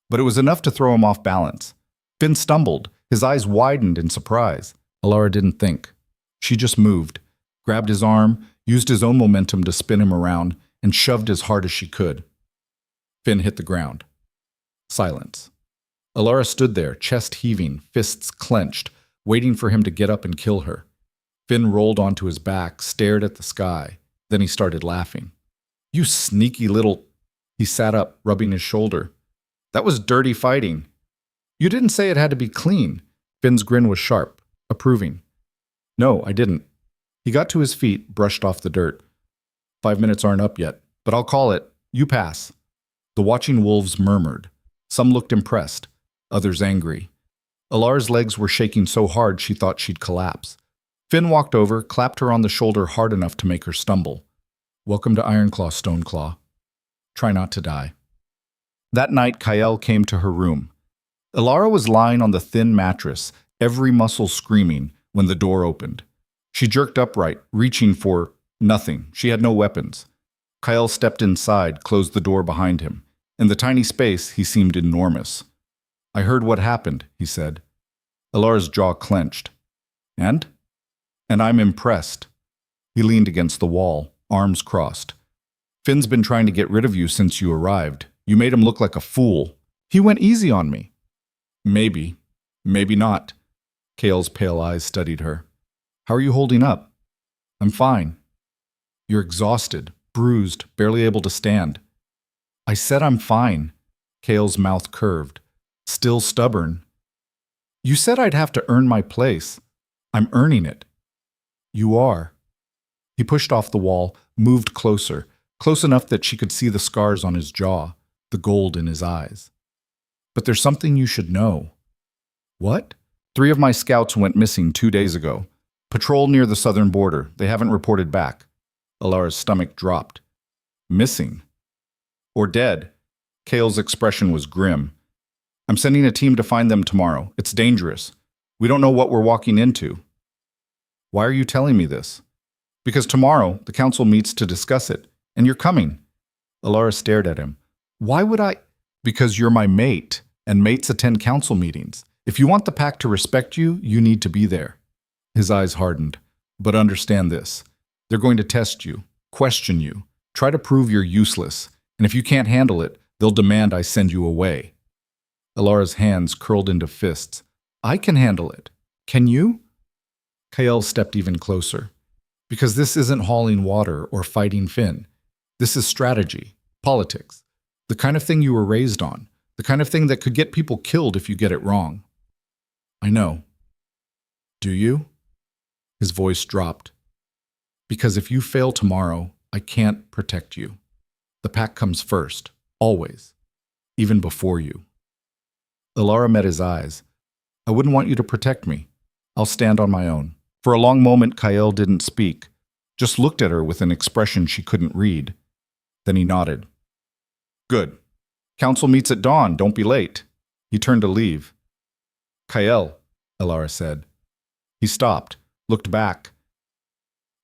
Speaker 1: But it was enough to throw him off balance. Finn stumbled, his eyes widened in surprise. Elara didn't think. She just moved, grabbed his arm, used his own momentum to spin him around, and shoved as hard as she could. Finn hit the ground. Silence. Elara stood there, chest heaving, fists clenched, waiting for him to get up and kill her. Finn rolled onto his back, stared at the sky. Then he started laughing. "You sneaky little—" He sat up, rubbing his shoulder. "That was dirty fighting." "You didn't say it had to be clean." Finn's grin was sharp, approving. "No, I didn't." He got to his feet, brushed off the dirt. 5 minutes aren't up yet, but I'll call it. You pass." The watching wolves murmured. Some looked impressed, others angry. Elara's legs were shaking so hard she thought she'd collapse. Finn walked over, clapped her on the shoulder hard enough to make her stumble. "Welcome to Ironclaw, Stoneclaw. Try not to die." That night, Kyle came to her room. Elara was lying on the thin mattress, every muscle screaming, when the door opened. She jerked upright, reaching for nothing. She had no weapons. Kyle stepped inside, closed the door behind him. In the tiny space, he seemed enormous. "I heard what happened," he said. Elara's jaw clenched. "And?" "And I'm impressed." He leaned against the wall, arms crossed. "Finn's been trying to get rid of you since you arrived. You made him look like a fool. He went easy on me." "Maybe. Maybe not." Kale's pale eyes studied her. "How are you holding up?" "I'm fine." "You're exhausted, bruised, barely able to stand." "I said I'm fine." Kale's mouth curved. Still stubborn. "You said I'd have to earn my place. I'm earning it." "You are." He pushed off the wall, moved closer, close enough that she could see the scars on his jaw, the gold in his eyes. But there's something you should know. What? 3 of my scouts went missing 2 days ago. Patrol near the southern border. They haven't reported back. Elara's stomach dropped. Missing? Or dead? Kale's expression was grim. I'm sending a team to find them tomorrow. It's dangerous. We don't know what we're walking into. Why are you telling me this? Because tomorrow the council meets to discuss it, and you're coming. Elara stared at him. Why would I? Because you're my mate, and mates attend council meetings. If you want the pack to respect you, you need to be there. His eyes hardened. But understand this. They're going to test you, question you, try to prove you're useless, and if you can't handle it, they'll demand I send you away. Elara's hands curled into fists. I can handle it. Can you? Kael stepped even closer. Because this isn't hauling water or fighting Finn. This is strategy, politics, the kind of thing you were raised on, the kind of thing that could get people killed if you get it wrong. I know. Do you? His voice dropped. Because if you fail tomorrow, I can't protect you. The pack comes first, always, even before you. Elara met his eyes. I wouldn't want you to protect me. I'll stand on my own. For a long moment, Kael didn't speak, just looked at her with an expression she couldn't read. Then he nodded. Good. Council meets at dawn. Don't be late. He turned to leave. Kael, Elara said. He stopped, looked back.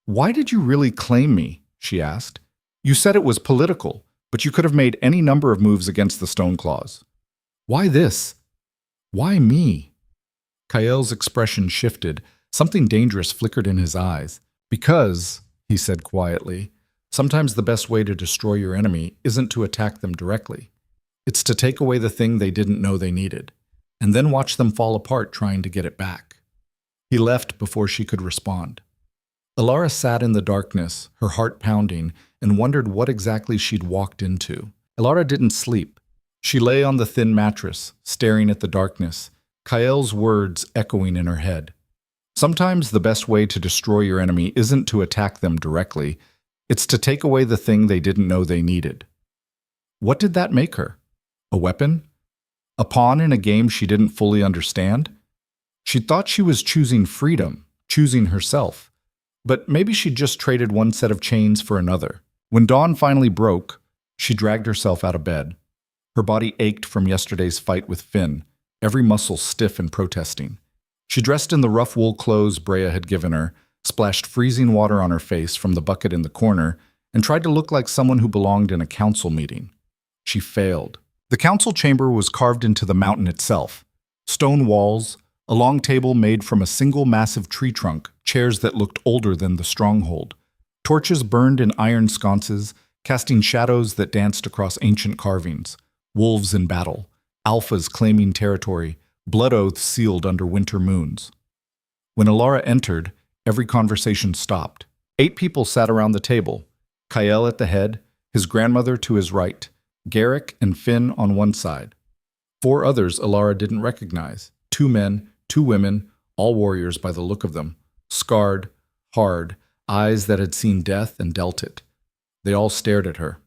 Speaker 1: Why did you really claim me? She asked. You said it was political, but you could have made any number of moves against the Stoneclaws. Why this? Why me? Kael's expression shifted. Something dangerous flickered in his eyes. Because, he said quietly, sometimes the best way to destroy your enemy isn't to attack them directly. It's to take away the thing they didn't know they needed, and then watch them fall apart trying to get it back. He left before she could respond. Elara sat in the darkness, her heart pounding, and wondered what exactly she'd walked into. Elara didn't sleep. She lay on the thin mattress, staring at the darkness, Kael's words echoing in her head. Sometimes the best way to destroy your enemy isn't to attack them directly. It's to take away the thing they didn't know they needed. What did that make her? A weapon? A pawn in a game she didn't fully understand? She thought she was choosing freedom, choosing herself. But maybe she'd just traded one set of chains for another. When dawn finally broke, she dragged herself out of bed. Her body ached from yesterday's fight with Finn, every muscle stiff and protesting. She dressed in the rough wool clothes Brea had given her, splashed freezing water on her face from the bucket in the corner, and tried to look like someone who belonged in a council meeting. She failed. The council chamber was carved into the mountain itself. Stone walls, a long table made from a single massive tree trunk, chairs that looked older than the stronghold. Torches burned in iron sconces, casting shadows that danced across ancient carvings. Wolves in battle, alphas claiming territory, blood oaths sealed under winter moons. When Elara entered, every conversation stopped. 8 people sat around the table, Kael at the head, his grandmother to his right, Garrick and Finn on one side. 4 others Elara didn't recognize, 2 men, 2 women, all warriors by the look of them, scarred, hard, eyes that had seen death and dealt it. They all stared at her.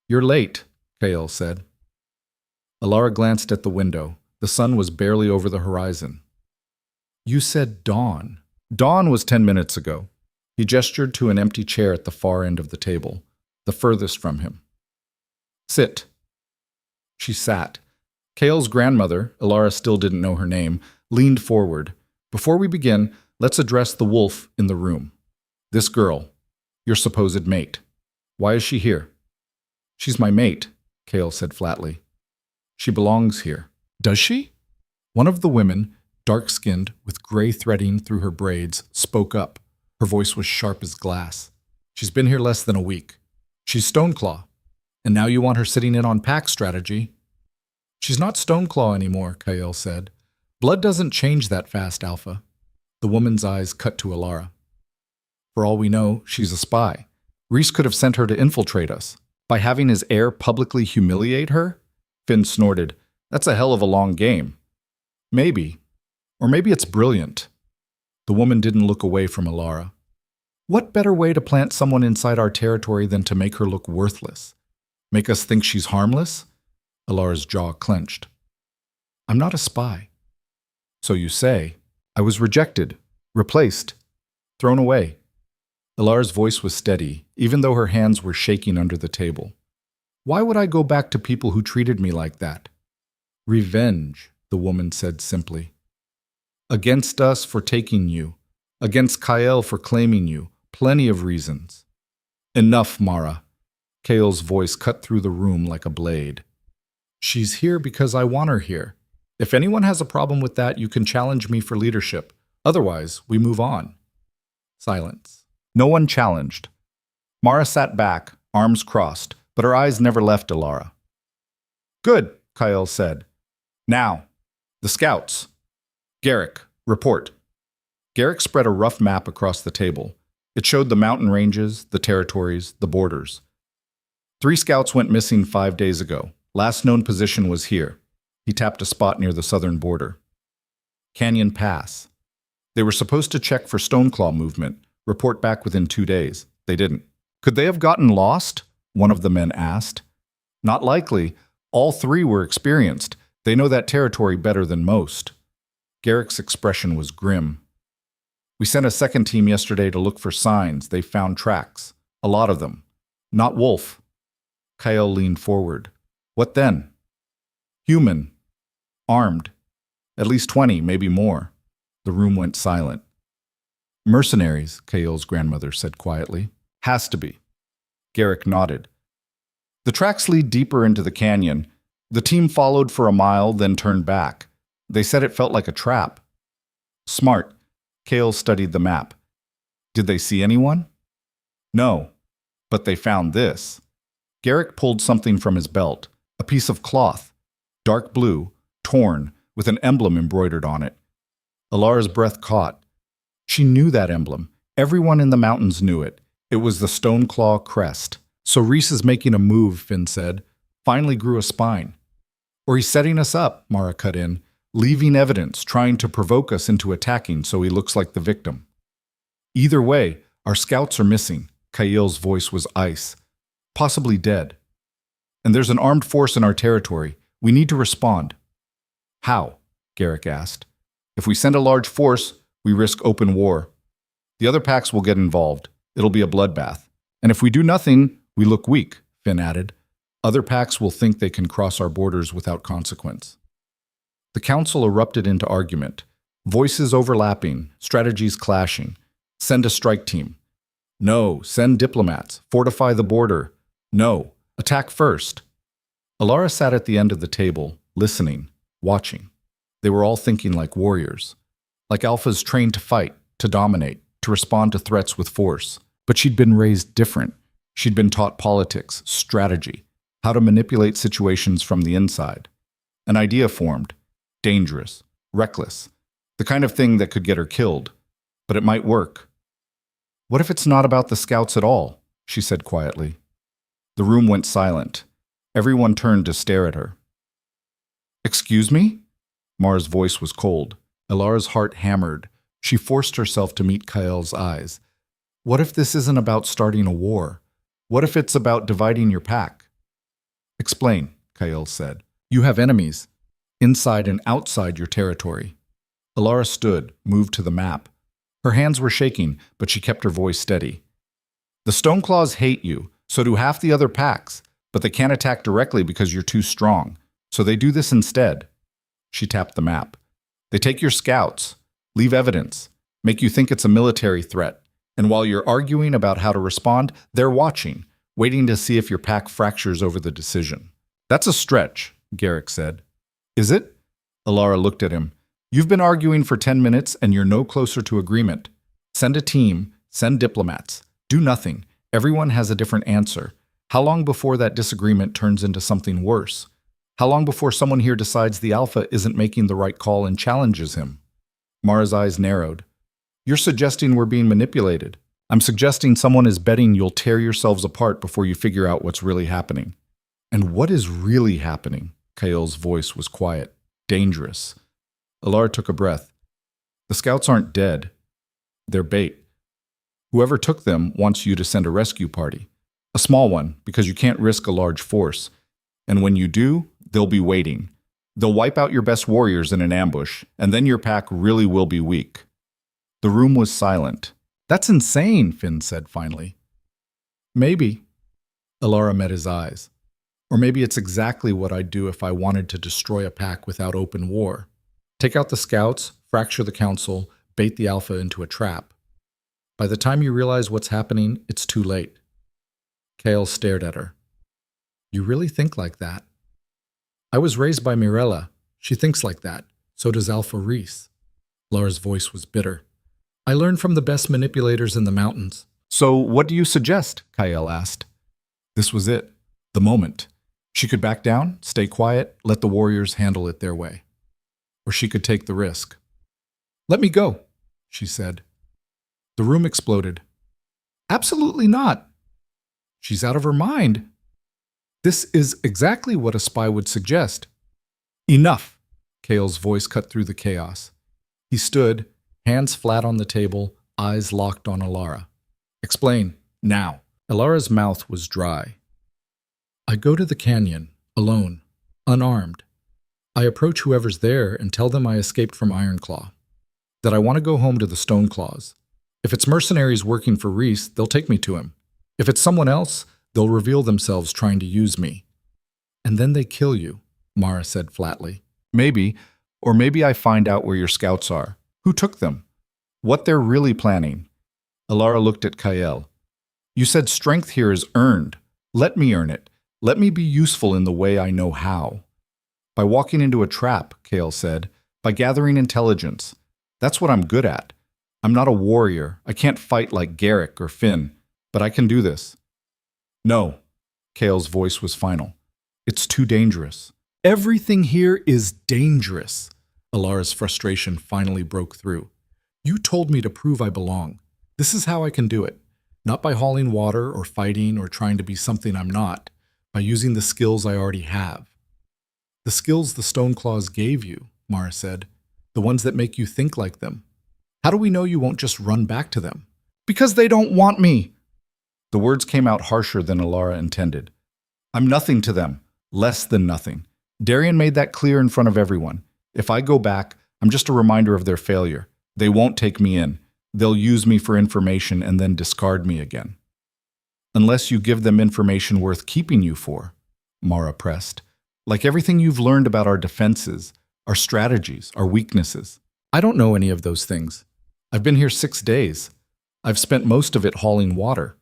Speaker 1: You're late, Kael said. Elara glanced at the window. The sun was barely over the horizon. You said dawn. Dawn was 10 minutes ago. He gestured to an empty chair at the far end of the table, the furthest from him. Sit. She sat. Kael's grandmother, Elara still didn't know her name, leaned forward. Before we begin, let's address the wolf in the room. This girl, your supposed mate. Why is she here? She's my mate, Kael said flatly. She belongs here. Does she? One of the women, dark-skinned, with gray threading through her braids, spoke up. Her voice was sharp as glass. She's been here less than a week. She's Stoneclaw. And now you want her sitting in on pack strategy. She's not Stoneclaw anymore, Kael said. Blood doesn't change that fast, Alpha. The woman's eyes cut to Elara. For all we know, she's a spy. Reese could have sent her to infiltrate us. By having his heir publicly humiliate her? Finn snorted. That's a hell of a long game. Maybe. Or maybe it's brilliant. The woman didn't look away from Elara. What better way to plant someone inside our territory than to make her look worthless? Make us think she's harmless? Elara's jaw clenched. I'm not a spy. So you say. I was rejected, replaced, thrown away. Elara's voice was steady, even though her hands were shaking under the table. Why would I go back to people who treated me like that? Revenge, the woman said simply. Against us for taking you. Against Kael for claiming you. Plenty of reasons. Enough, Mara. Kael's voice cut through the room like a blade. She's here because I want her here. If anyone has a problem with that, you can challenge me for leadership. Otherwise, we move on. Silence. No one challenged. Mara sat back, arms crossed, but her eyes never left Elara. Good, Kael said. Now, the scouts. Garrick, report. Garrick spread a rough map across the table. It showed the mountain ranges, the territories, the borders. 3 scouts went missing 5 days ago. Last known position was here. He tapped a spot near the southern border. Canyon Pass. They were supposed to check for Stoneclaw movement, report back within 2 days. They didn't. Could they have gotten lost? One of the men asked. Not likely. All 3 were experienced. They know that territory better than most. Garrick's expression was grim. We sent a second team yesterday to look for signs. They found tracks. A lot of them. Not wolf. Kael leaned forward. What then? Human. Armed. At least 20, maybe more. The room went silent. Mercenaries, Kael's grandmother said quietly. Has to be. Garrick nodded. The tracks lead deeper into the canyon. The team followed for a mile, then turned back. They said it felt like a trap. Smart. Kael studied the map. Did they see anyone? No. But they found this. Garrick pulled something from his belt, a piece of cloth, dark blue, torn, with an emblem embroidered on it. Elara's breath caught. She knew that emblem. Everyone in the mountains knew it. It was the Stoneclaw crest. So Reese is making a move, Finn said. Finally grew a spine. Or he's setting us up, Mara cut in, leaving evidence, trying to provoke us into attacking so he looks like the victim. Either way, our scouts are missing. Kael's voice was ice. Possibly dead. And there's an armed force in our territory. We need to respond. How? Garrick asked. If we send a large force, we risk open war. The other packs will get involved. It'll be a bloodbath. And if we do nothing, we look weak, Finn added. Other packs will think they can cross our borders without consequence. The council erupted into argument. Voices overlapping, strategies clashing. Send a strike team. No, send diplomats. Fortify the border. No, attack first. Elara sat at the end of the table, listening, watching. They were all thinking like warriors. Like alphas trained to fight, to dominate, to respond to threats with force. But she'd been raised different. She'd been taught politics, strategy, how to manipulate situations from the inside. An idea formed. Dangerous, reckless. The kind of thing that could get her killed. But it might work. What if it's not about the scouts at all? She said quietly. The room went silent. Everyone turned to stare at her. Excuse me? Mara's voice was cold. Elara's heart hammered. She forced herself to meet Kael's eyes. What if this isn't about starting a war? What if it's about dividing your pack? Explain, Kael said. You have enemies, inside and outside your territory. Elara stood, moved to the map. Her hands were shaking, but she kept her voice steady. The Stoneclaws hate you, so do half the other packs, but they can't attack directly because you're too strong, so they do this instead. She tapped the map. They take your scouts, leave evidence, make you think it's a military threat, and while you're arguing about how to respond, they're watching, waiting to see if your pack fractures over the decision. That's a stretch, Garrick said. Is it? Elara looked at him. You've been arguing for 10 minutes and you're no closer to agreement. Send a team, send diplomats. Do nothing. Everyone has a different answer. How long before that disagreement turns into something worse? How long before someone here decides the alpha isn't making the right call and challenges him? Mara's eyes narrowed. You're suggesting we're being manipulated. I'm suggesting someone is betting you'll tear yourselves apart before you figure out what's really happening. And what is really happening? Kael's voice was quiet, dangerous. Elara took a breath. The scouts aren't dead. They're bait. Whoever took them wants you to send a rescue party. A small one, because you can't risk a large force. And when you do, They'll be waiting. They'll wipe out your best warriors in an ambush, and then your pack really will be weak." The room was silent. "That's insane," Finn said finally. "Maybe." Elara met his eyes. "Or maybe it's exactly what I'd do if I wanted to destroy a pack without open war. Take out the scouts, fracture the council, bait the alpha into a trap. By the time you realize what's happening, it's too late." Kale stared at her. "You really think like that?" "I was raised by Mirella. She thinks like that. So does Alpha Reese." Lara's voice was bitter. "I learned from the best manipulators in the mountains." "So what do you suggest?" Kyle asked. This was it. The moment. She could back down, stay quiet, let the warriors handle it their way. Or she could take the risk. "Let me go," she said. The room exploded. "Absolutely not." "She's out of her mind." "This is exactly what a spy would suggest." "Enough!" Kale's voice cut through the chaos. He stood, hands flat on the table, eyes locked on Elara. "Explain, now." Elara's mouth was dry. "I go to the canyon, alone, unarmed. I approach whoever's there and tell them I escaped from Ironclaw, that I want to go home to the Stoneclaws. If it's mercenaries working for Reese, they'll take me to him. If it's someone else, they'll reveal themselves trying to use me. And then they kill you," Mara said flatly. "Maybe, or maybe I find out where your scouts are, who took them, what they're really planning." Elara looked at Kyle. "You said strength here is earned. Let me earn it. Let me be useful in the way I know how." "By walking into a trap," Kale said. "By gathering intelligence. That's what I'm good at. I'm not a warrior. I can't fight like Garrick or Finn, but I can do this." "No." Kale's voice was final. "It's too dangerous." "Everything here is dangerous." Elara's frustration finally broke through. "You told me to prove I belong. This is how I can do it. Not by hauling water or fighting or trying to be something I'm not, by using the skills I already have." "The skills the Stoneclaws gave you," Mara said. "The ones that make you think like them. How do we know you won't just run back to them?" "Because they don't want me." The words came out harsher than Elara intended. "I'm nothing to them. Less than nothing. Darian made that clear in front of everyone. If I go back, I'm just a reminder of their failure. They won't take me in. They'll use me for information and then discard me again." "Unless you give them information worth keeping you for," Mara pressed. "Like everything you've learned about our defenses, our strategies, our weaknesses." "I don't know any of those things. I've been here 6 days. I've spent most of it hauling water."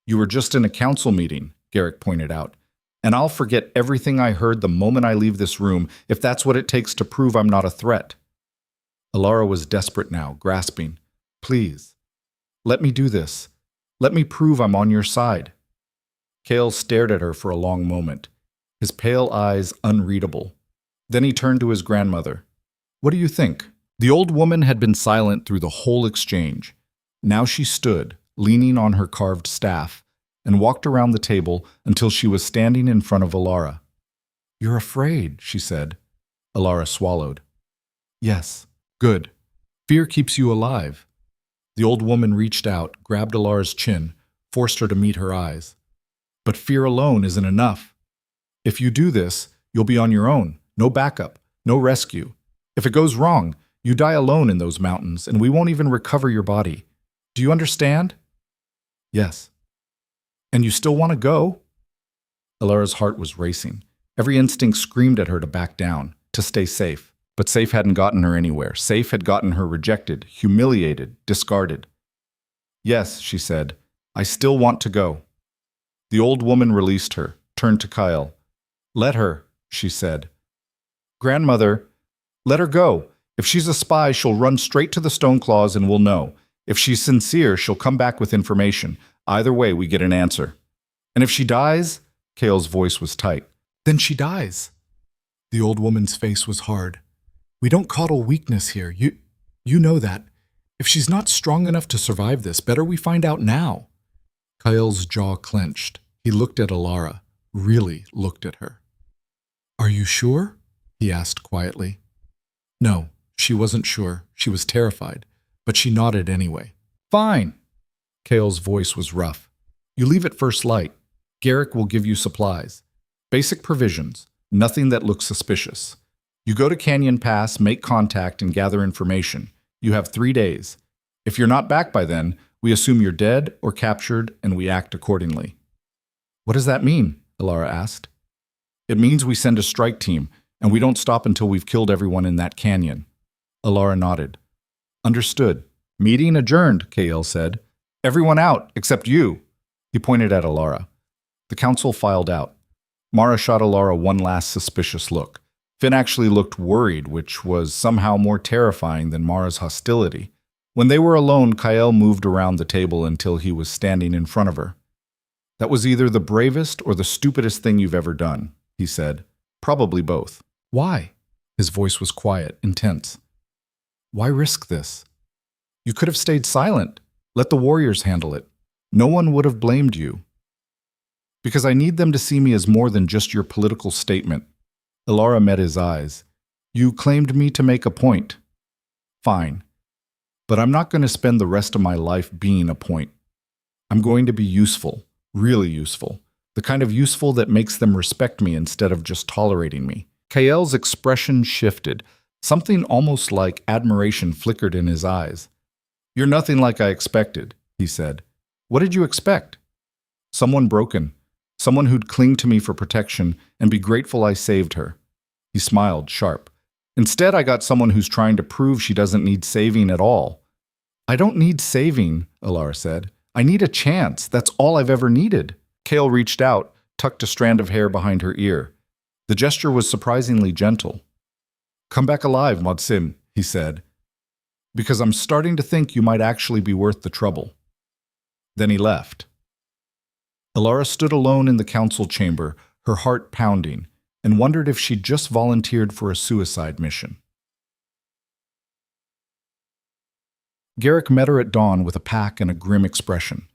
Speaker 1: "You were just in a council meeting," Garrick pointed out. "And I'll forget everything I heard the moment I leave this room if that's what it takes to prove I'm not a threat." Elara was desperate now, grasping. "Please, let me do this. Let me prove I'm on your side." Kale stared at her for a long moment, his pale eyes unreadable. Then he turned to his grandmother. "What do you think?" The old woman had been silent through the whole exchange. Now she stood, leaning on her carved staff, and walked around the table until she was standing in front of Elara. "You're afraid," she said. Elara swallowed. "Yes, good. Fear keeps you alive." The old woman reached out, grabbed Elara's chin, forced her to meet her eyes. "But fear alone isn't enough. If you do this, you'll be on your own. No backup, no rescue. If it goes wrong, you die alone in those mountains, and we won't even recover your body. Do you understand?" "Yes." "And you still want to go?" Elara's heart was racing. Every instinct screamed at her to back down, to stay safe. But safe hadn't gotten her anywhere. Safe had gotten her rejected, humiliated, discarded. "Yes," she said, "I still want to go." The old woman released her, turned to Kyle. "Let her," she said. "Grandmother, let her go. If she's a spy, she'll run straight to the Stoneclaws and we'll know. If she's sincere, she'll come back with information. Either way, we get an answer. And if she dies," Kale's voice was tight, "then she dies." The old woman's face was hard. "We don't coddle weakness here. You know that. If she's not strong enough to survive this, better we find out now." Kyle's jaw clenched. He looked at Elara, really looked at her. "Are you sure?" he asked quietly. No, she wasn't sure. She was terrified, but she nodded anyway. "Fine." Kale's voice was rough. "You leave at first light. Garrick will give you supplies. Basic provisions. Nothing that looks suspicious. You go to Canyon Pass, make contact, and gather information. You have 3 days. If you're not back by then, we assume you're dead or captured, and we act accordingly." "What does that mean?" Elara asked. "It means we send a strike team, and we don't stop until we've killed everyone in that canyon." Elara nodded. "Understood. Meeting adjourned," Kael said. "Everyone out, except you." He pointed at Elara. The council filed out. Mara shot Elara one last suspicious look. Finn actually looked worried, which was somehow more terrifying than Mara's hostility. When they were alone, Kael moved around the table until he was standing in front of her. "That was either the bravest or the stupidest thing you've ever done," he said. "Probably both." "Why?" His voice was quiet, intense. "Why risk this? You could have stayed silent. Let the warriors handle it. No one would have blamed you." "Because I need them to see me as more than just your political statement." Elara met his eyes. "You claimed me to make a point. Fine. But I'm not going to spend the rest of my life being a point. I'm going to be useful, really useful. The kind of useful that makes them respect me instead of just tolerating me." Kael's expression shifted. Something almost like admiration flickered in his eyes. "You're nothing like I expected," he said. "What did you expect?" "Someone broken. Someone who'd cling to me for protection and be grateful I saved her." He smiled, sharp. "Instead, I got someone who's trying to prove she doesn't need saving at all." "I don't need saving," Elara said. "I need a chance. That's all I've ever needed." Kael reached out, tucked a strand of hair behind her ear. The gesture was surprisingly gentle. "Come back alive, Modsim," he said, "because I'm starting to think you might actually be worth the trouble." Then he left. Elara stood alone in the council chamber, her heart pounding, and wondered if she'd just volunteered for a suicide mission. Garrick met her at dawn with a pack and a grim expression.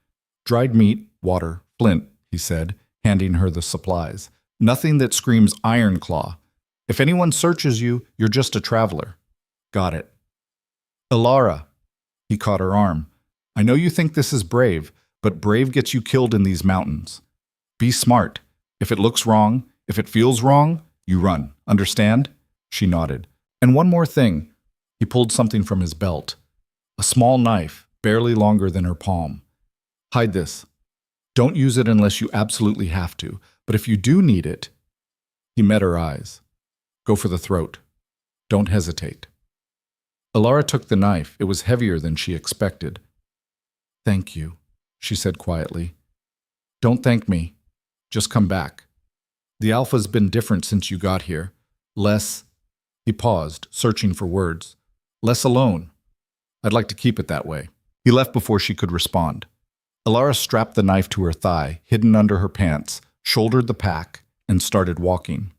Speaker 1: "Dried meat, water, flint," he said, handing her the supplies. "Nothing that screams Iron Claw. If anyone searches you, you're just a traveler." "Got it." "Elara," he caught her arm. "I know you think this is brave, but brave gets you killed in these mountains. Be smart. If it looks wrong, if it feels wrong, you run. Understand?" She nodded. "And one more thing." He pulled something from his belt. A small knife, barely longer than her palm. "Hide this. Don't use it unless you absolutely have to, but if you do need it..." He met her eyes. "Go for the throat. Don't hesitate." Elara took the knife. It was heavier than she expected. "Thank you," she said quietly. "Don't thank me. Just come back. The Alpha's been different since you got here. Less..." He paused, searching for words. "Less alone. I'd like to keep it that way." He left before she could respond. Elara strapped the knife to her thigh, hidden under her pants, shouldered the pack, and started walking.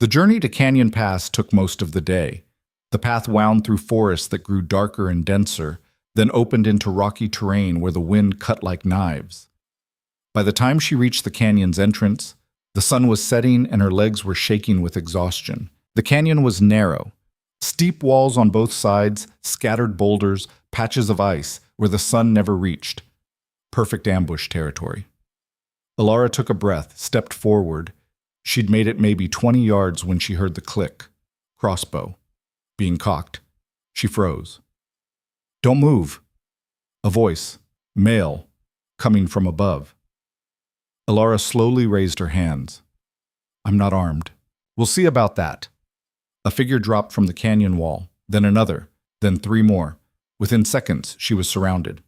Speaker 1: The journey to Canyon Pass took most of the day. The path wound through forests that grew darker and denser, then opened into rocky terrain where the wind cut like knives. By the time she reached the canyon's entrance, the sun was setting and her legs were shaking with exhaustion. The canyon was narrow. Steep walls on both sides, scattered boulders, patches of ice where the sun never reached. Perfect ambush territory. Elara took a breath, stepped forward. She'd made it maybe 20 yards when she heard the click. Crossbow. Being cocked. She froze. "Don't move." A voice, male, coming from above. Elara slowly raised her hands. "I'm not armed." "We'll see about that." A figure dropped from the canyon wall, then another, then 3 more. Within seconds, she was surrounded.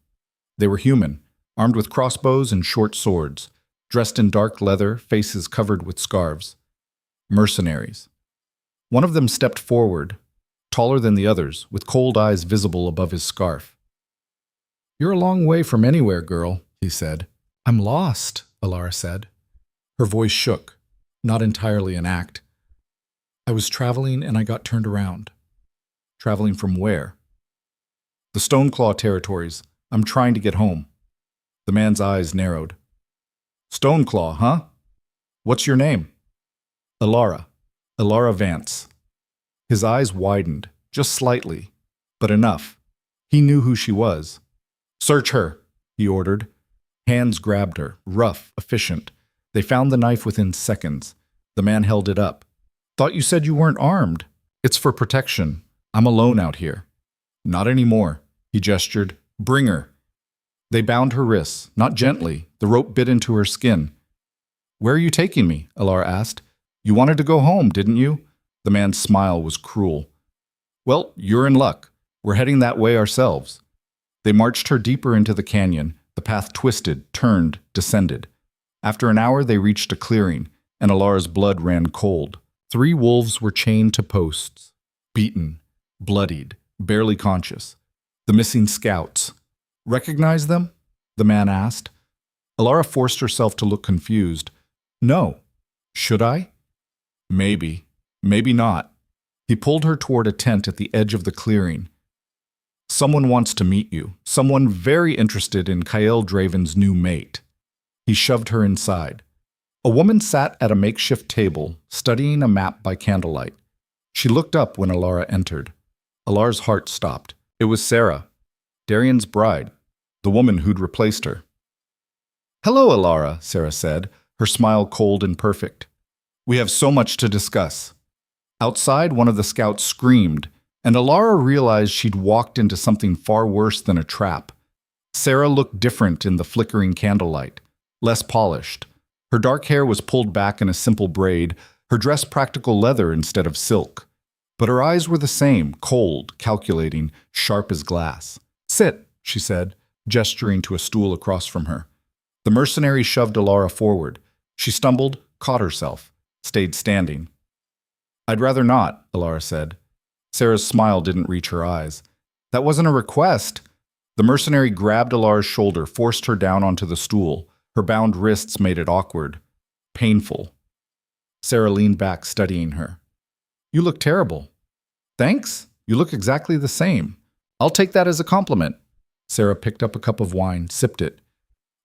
Speaker 1: They were human, armed with crossbows and short swords, dressed in dark leather, faces covered with scarves. Mercenaries. One of them stepped forward, taller than the others, with cold eyes visible above his scarf. "You're a long way from anywhere, girl," he said. "I'm lost," Elara said. Her voice shook, not entirely an act. "I was traveling and I got turned around." "Traveling from where?" "The Stoneclaw territories. I'm trying to get home." The man's eyes narrowed. "Stoneclaw, huh? What's your name?" "Elara. Elara Vance." His eyes widened, just slightly, but enough. He knew who she was. "Search her," he ordered. Hands grabbed her, rough, efficient. They found the knife within seconds. The man held it up. Thought you said you weren't armed. It's for protection. I'm alone out here. Not anymore, he gestured. Bring her. They bound her wrists, not gently. The rope bit into her skin. Where are you taking me? Elara asked. You wanted to go home, didn't you? The man's smile was cruel. Well, you're in luck. We're heading that way ourselves. They marched her deeper into the canyon. The path twisted, turned, descended. After an hour, they reached a clearing, and Elara's blood ran cold. 3 wolves were chained to posts, beaten, bloodied, barely conscious. The missing scouts. Recognize them? The man asked. Elara forced herself to look confused. No. Should I? Maybe. Maybe not. He pulled her toward a tent at the edge of the clearing. Someone wants to meet you. Someone very interested in Heir Draven's new mate. He shoved her inside. A woman sat at a makeshift table, studying a map by candlelight. She looked up when Elara entered. Elara's heart stopped. It was Sarah, Darian's bride, the woman who'd replaced her. Hello, Elara, Sarah said, her smile cold and perfect. We have so much to discuss. Outside, one of the scouts screamed, and Elara realized she'd walked into something far worse than a trap. Sarah looked different in the flickering candlelight, less polished. Her dark hair was pulled back in a simple braid, her dress practical leather instead of silk. But her eyes were the same, cold, calculating, sharp as glass. Sit, she said, gesturing to a stool across from her. The mercenary shoved Elara forward. She stumbled, caught herself, stayed standing. I'd rather not, Elara said. Sarah's smile didn't reach her eyes. That wasn't a request. The mercenary grabbed Elara's shoulder, forced her down onto the stool. Her bound wrists made it awkward, painful. Sarah leaned back, studying her. You look terrible. Thanks. You look exactly the same. I'll take that as a compliment. Sarah picked up a cup of wine, sipped it.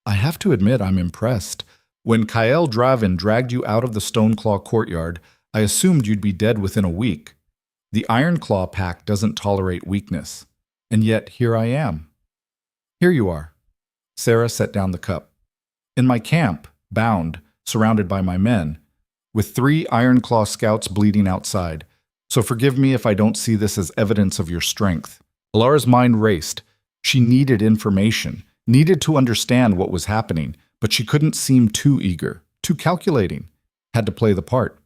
Speaker 1: I have to admit I'm impressed. When Heir Draven dragged you out of the Stoneclaw courtyard, I assumed you'd be dead within a week. The Ironclaw pack doesn't tolerate weakness. And yet here I am. Here you are. Sarah set down the cup. In my camp, bound, surrounded by my men, with 3 Ironclaw scouts bleeding outside. So forgive me if I don't see this as evidence of your strength. Elara's mind raced. She needed information, needed to understand what was happening, but she couldn't seem too eager, too calculating. Had to play the part.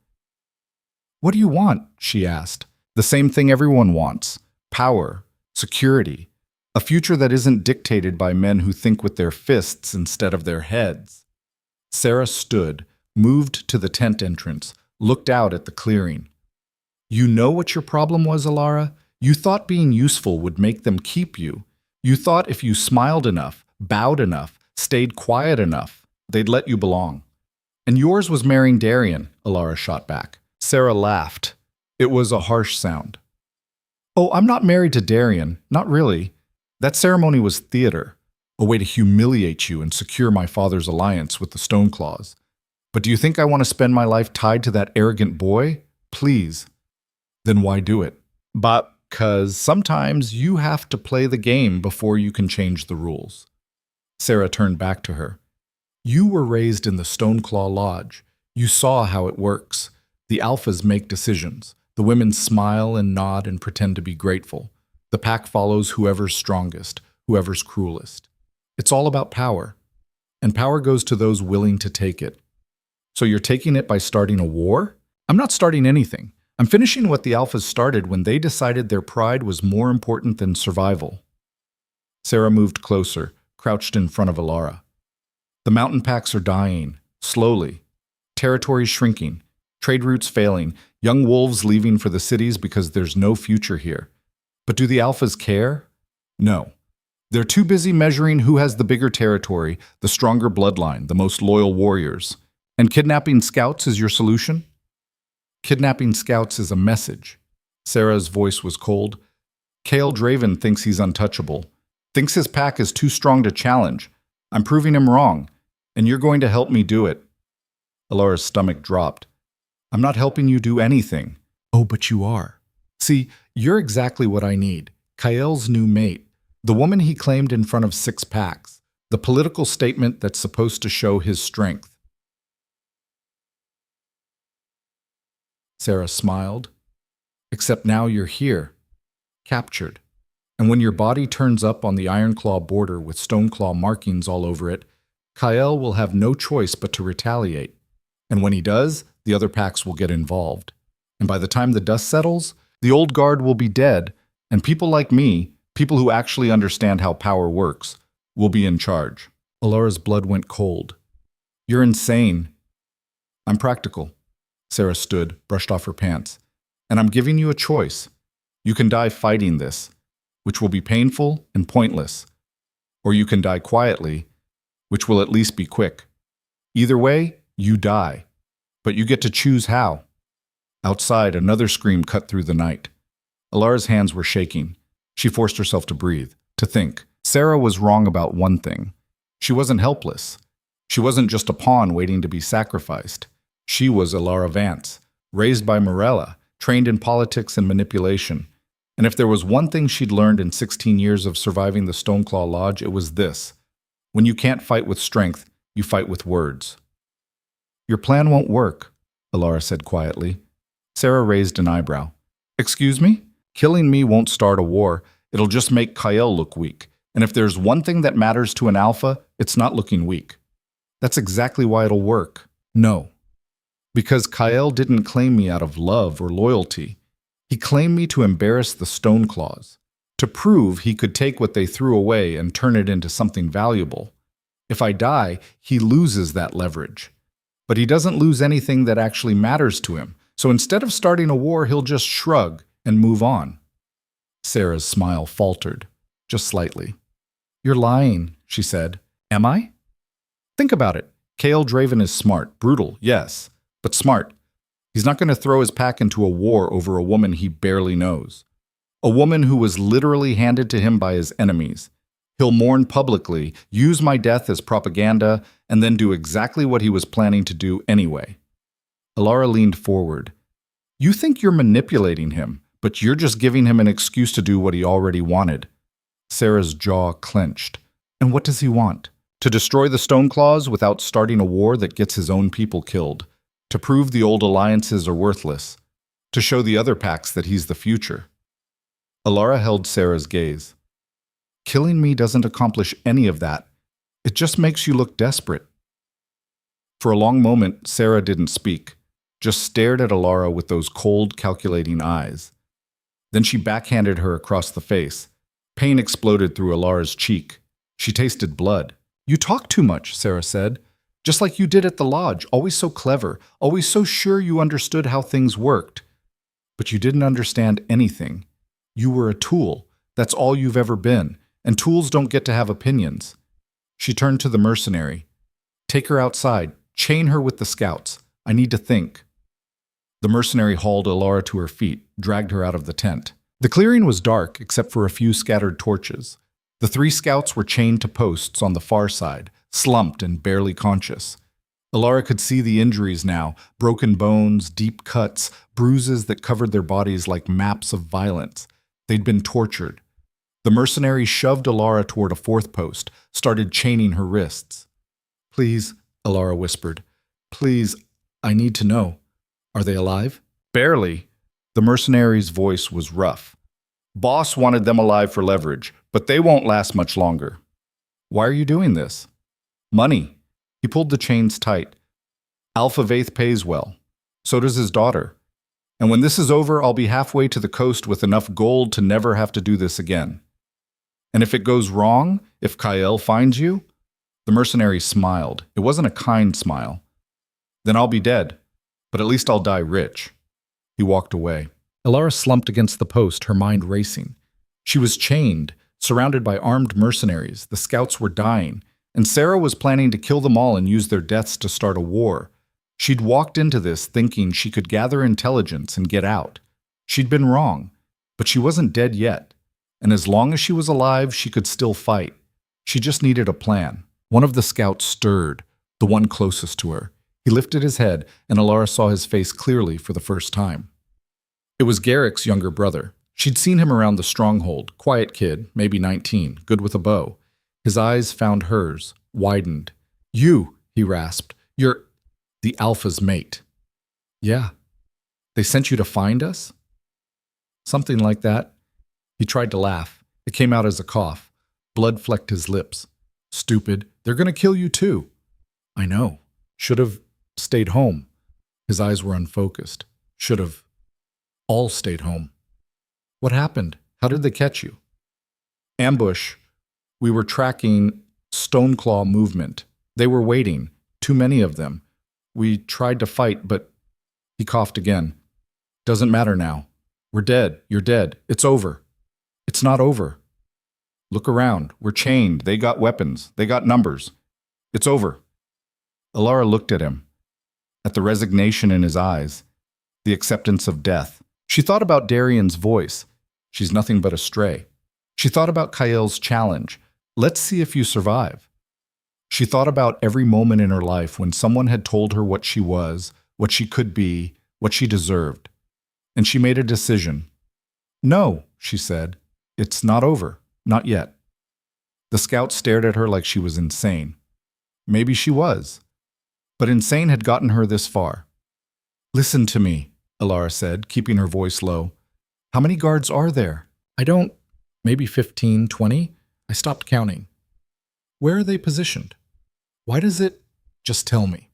Speaker 1: What do you want? She asked. The same thing everyone wants. Power, security, a future that isn't dictated by men who think with their fists instead of their heads. Sarah stood, moved to the tent entrance, looked out at the clearing. You know what your problem was, Elara? You thought being useful would make them keep you. You thought if you smiled enough, bowed enough, stayed quiet enough, they'd let you belong. And yours was marrying Darian, Elara shot back. Sarah laughed. It was a harsh sound. Oh, I'm not married to Darian, not really. That ceremony was theater, a way to humiliate you and secure my father's alliance with the Stoneclaws. But do you think I want to spend my life tied to that arrogant boy? Please. Then why do it? Because sometimes you have to play the game before you can change the rules. Sarah turned back to her. You were raised in the Stoneclaw Lodge. You saw how it works. The alphas make decisions. The women smile and nod and pretend to be grateful. The pack follows whoever's strongest, whoever's cruelest. It's all about power. And power goes to those willing to take it. So you're taking it by starting a war? I'm not starting anything. I'm finishing what the alphas started when they decided their pride was more important than survival. Sarah moved closer, crouched in front of Elara. The mountain packs are dying, slowly. Territories shrinking, trade routes failing, young wolves leaving for the cities because there's no future here. But do the alphas care? No. They're too busy measuring who has the bigger territory, the stronger bloodline, the most loyal warriors. And kidnapping scouts is your solution? Kidnapping scouts is a message. Sarah's voice was cold. Heir Draven thinks he's untouchable, thinks his pack is too strong to challenge. I'm proving him wrong, and you're going to help me do it. Elara's stomach dropped. I'm not helping you do anything. Oh, but you are. See, you're exactly what I need. Heir's new mate. The woman he claimed in front of 6 packs. The political statement that's supposed to show his strength. Sarah smiled. Except now you're here, captured. And when your body turns up on the Ironclaw border with Stoneclaw markings all over it, Kyle will have no choice but to retaliate. And when he does, the other packs will get involved. And by the time the dust settles, the old guard will be dead, and people like me, people who actually understand how power works, will be in charge. Elara's blood went cold. You're insane. I'm practical. Sarah stood, brushed off her pants. And I'm giving you a choice. You can die fighting this, which will be painful and pointless. Or you can die quietly, which will at least be quick. Either way, you die. But you get to choose how. Outside, another scream cut through the night. Elara's hands were shaking. She forced herself to breathe, to think. Sarah was wrong about one thing. She wasn't helpless. She wasn't just a pawn waiting to be sacrificed. She was Elara Vance, raised by Morella, trained in politics and manipulation. And if there was one thing she'd learned in 16 years of surviving the Stoneclaw Lodge, it was this. When you can't fight with strength, you fight with words. Your plan won't work, Elara said quietly. Sarah raised an eyebrow. Excuse me? Killing me won't start a war. It'll just make Kyle look weak. And if there's one thing that matters to an alpha, it's not looking weak. That's exactly why it'll work. No. Because Kyle didn't claim me out of love or loyalty. He claimed me to embarrass the Stoneclaws, to prove he could take what they threw away and turn it into something valuable. If I die, he loses that leverage. But he doesn't lose anything that actually matters to him. So instead of starting a war, he'll just shrug and move on. Sarah's smile faltered, just slightly. You're lying, she said. Am I? Think about it. Kale Draven is smart, brutal, yes, but smart. He's not going to throw his pack into a war over a woman he barely knows. A woman who was literally handed to him by his enemies. He'll mourn publicly, use my death as propaganda, and then do exactly what he was planning to do anyway. Elara leaned forward. You think you're manipulating him, but you're just giving him an excuse to do what he already wanted. Sarah's jaw clenched. And what does he want? To destroy the Stoneclaws without starting a war that gets his own people killed. To prove the old alliances are worthless. To show the other packs that he's the future. Elara held Sarah's gaze. Killing me doesn't accomplish any of that. It just makes you look desperate. For a long moment, Sarah didn't speak, just stared at Elara with those cold, calculating eyes. Then she backhanded her across the face. Pain exploded through Elara's cheek. She tasted blood. You talk too much, Sarah said. Just like you did at the lodge, always so clever, always so sure you understood how things worked. But you didn't understand anything. You were a tool. That's all you've ever been. And tools don't get to have opinions. She turned to the mercenary. Take her outside. Chain her with the scouts. I need to think. The mercenary hauled Elara to her feet, dragged her out of the tent. The clearing was dark except for a few scattered torches. The 3 scouts were chained to posts on the far side, slumped and barely conscious. Elara could see the injuries now, broken bones, deep cuts, bruises that covered their bodies like maps of violence. They'd been tortured. The mercenary shoved Elara toward a 4th post, started chaining her wrists. Please, Elara whispered. Please, I need to know. Are they alive? Barely. The mercenary's voice was rough. Boss wanted them alive for leverage, but they won't last much longer. Why are you doing this? Money. He pulled the chains tight. Alpha Vaith pays well. So does his daughter. And when this is over, I'll be halfway to the coast with enough gold to never have to do this again. And if it goes wrong, if Kyle finds you? The mercenary smiled. It wasn't a kind smile. Then I'll be dead, but at least I'll die rich. He walked away. Elara slumped against the post, her mind racing. She was chained, surrounded by armed mercenaries. The scouts were dying, and Sarah was planning to kill them all and use their deaths to start a war. She'd walked into this thinking she could gather intelligence and get out. She'd been wrong, but she wasn't dead yet. And as long as she was alive, she could still fight. She just needed a plan. One of the scouts stirred, the one closest to her. He lifted his head, and Elara saw his face clearly for the first time. It was Garrick's younger brother. She'd seen him around the stronghold, quiet kid, maybe 19, good with a bow. His eyes found hers, widened. You, he rasped. You're the Alpha's mate. Yeah. They sent you to find us? Something like that. He tried to laugh. It came out as a cough. Blood flecked his lips. Stupid. They're going to kill you too. I know. Should have stayed home. His eyes were unfocused. Should have all stayed home. What happened? How did they catch you? Ambush. We were tracking Stoneclaw movement. They were waiting. Too many of them. We tried to fight, but he coughed again. Doesn't matter now. We're dead. You're dead. It's over. It's not over. Look around. We're chained. They got weapons. They got numbers. It's over. Elara looked at him, at the resignation in his eyes, the acceptance of death. She thought about Darian's voice. She's nothing but a stray. She thought about Kael's challenge. Let's see if you survive. She thought about every moment in her life when someone had told her what she was, what she could be, what she deserved. And she made a decision. No, she said. It's not over. Not yet. The scout stared at her like she was insane. Maybe she was. But insane had gotten her this far. Listen to me, Elara said, keeping her voice low. How many guards are there? I don't. Maybe 15, 20? I stopped counting. Where are they positioned? Why does it? Just tell me.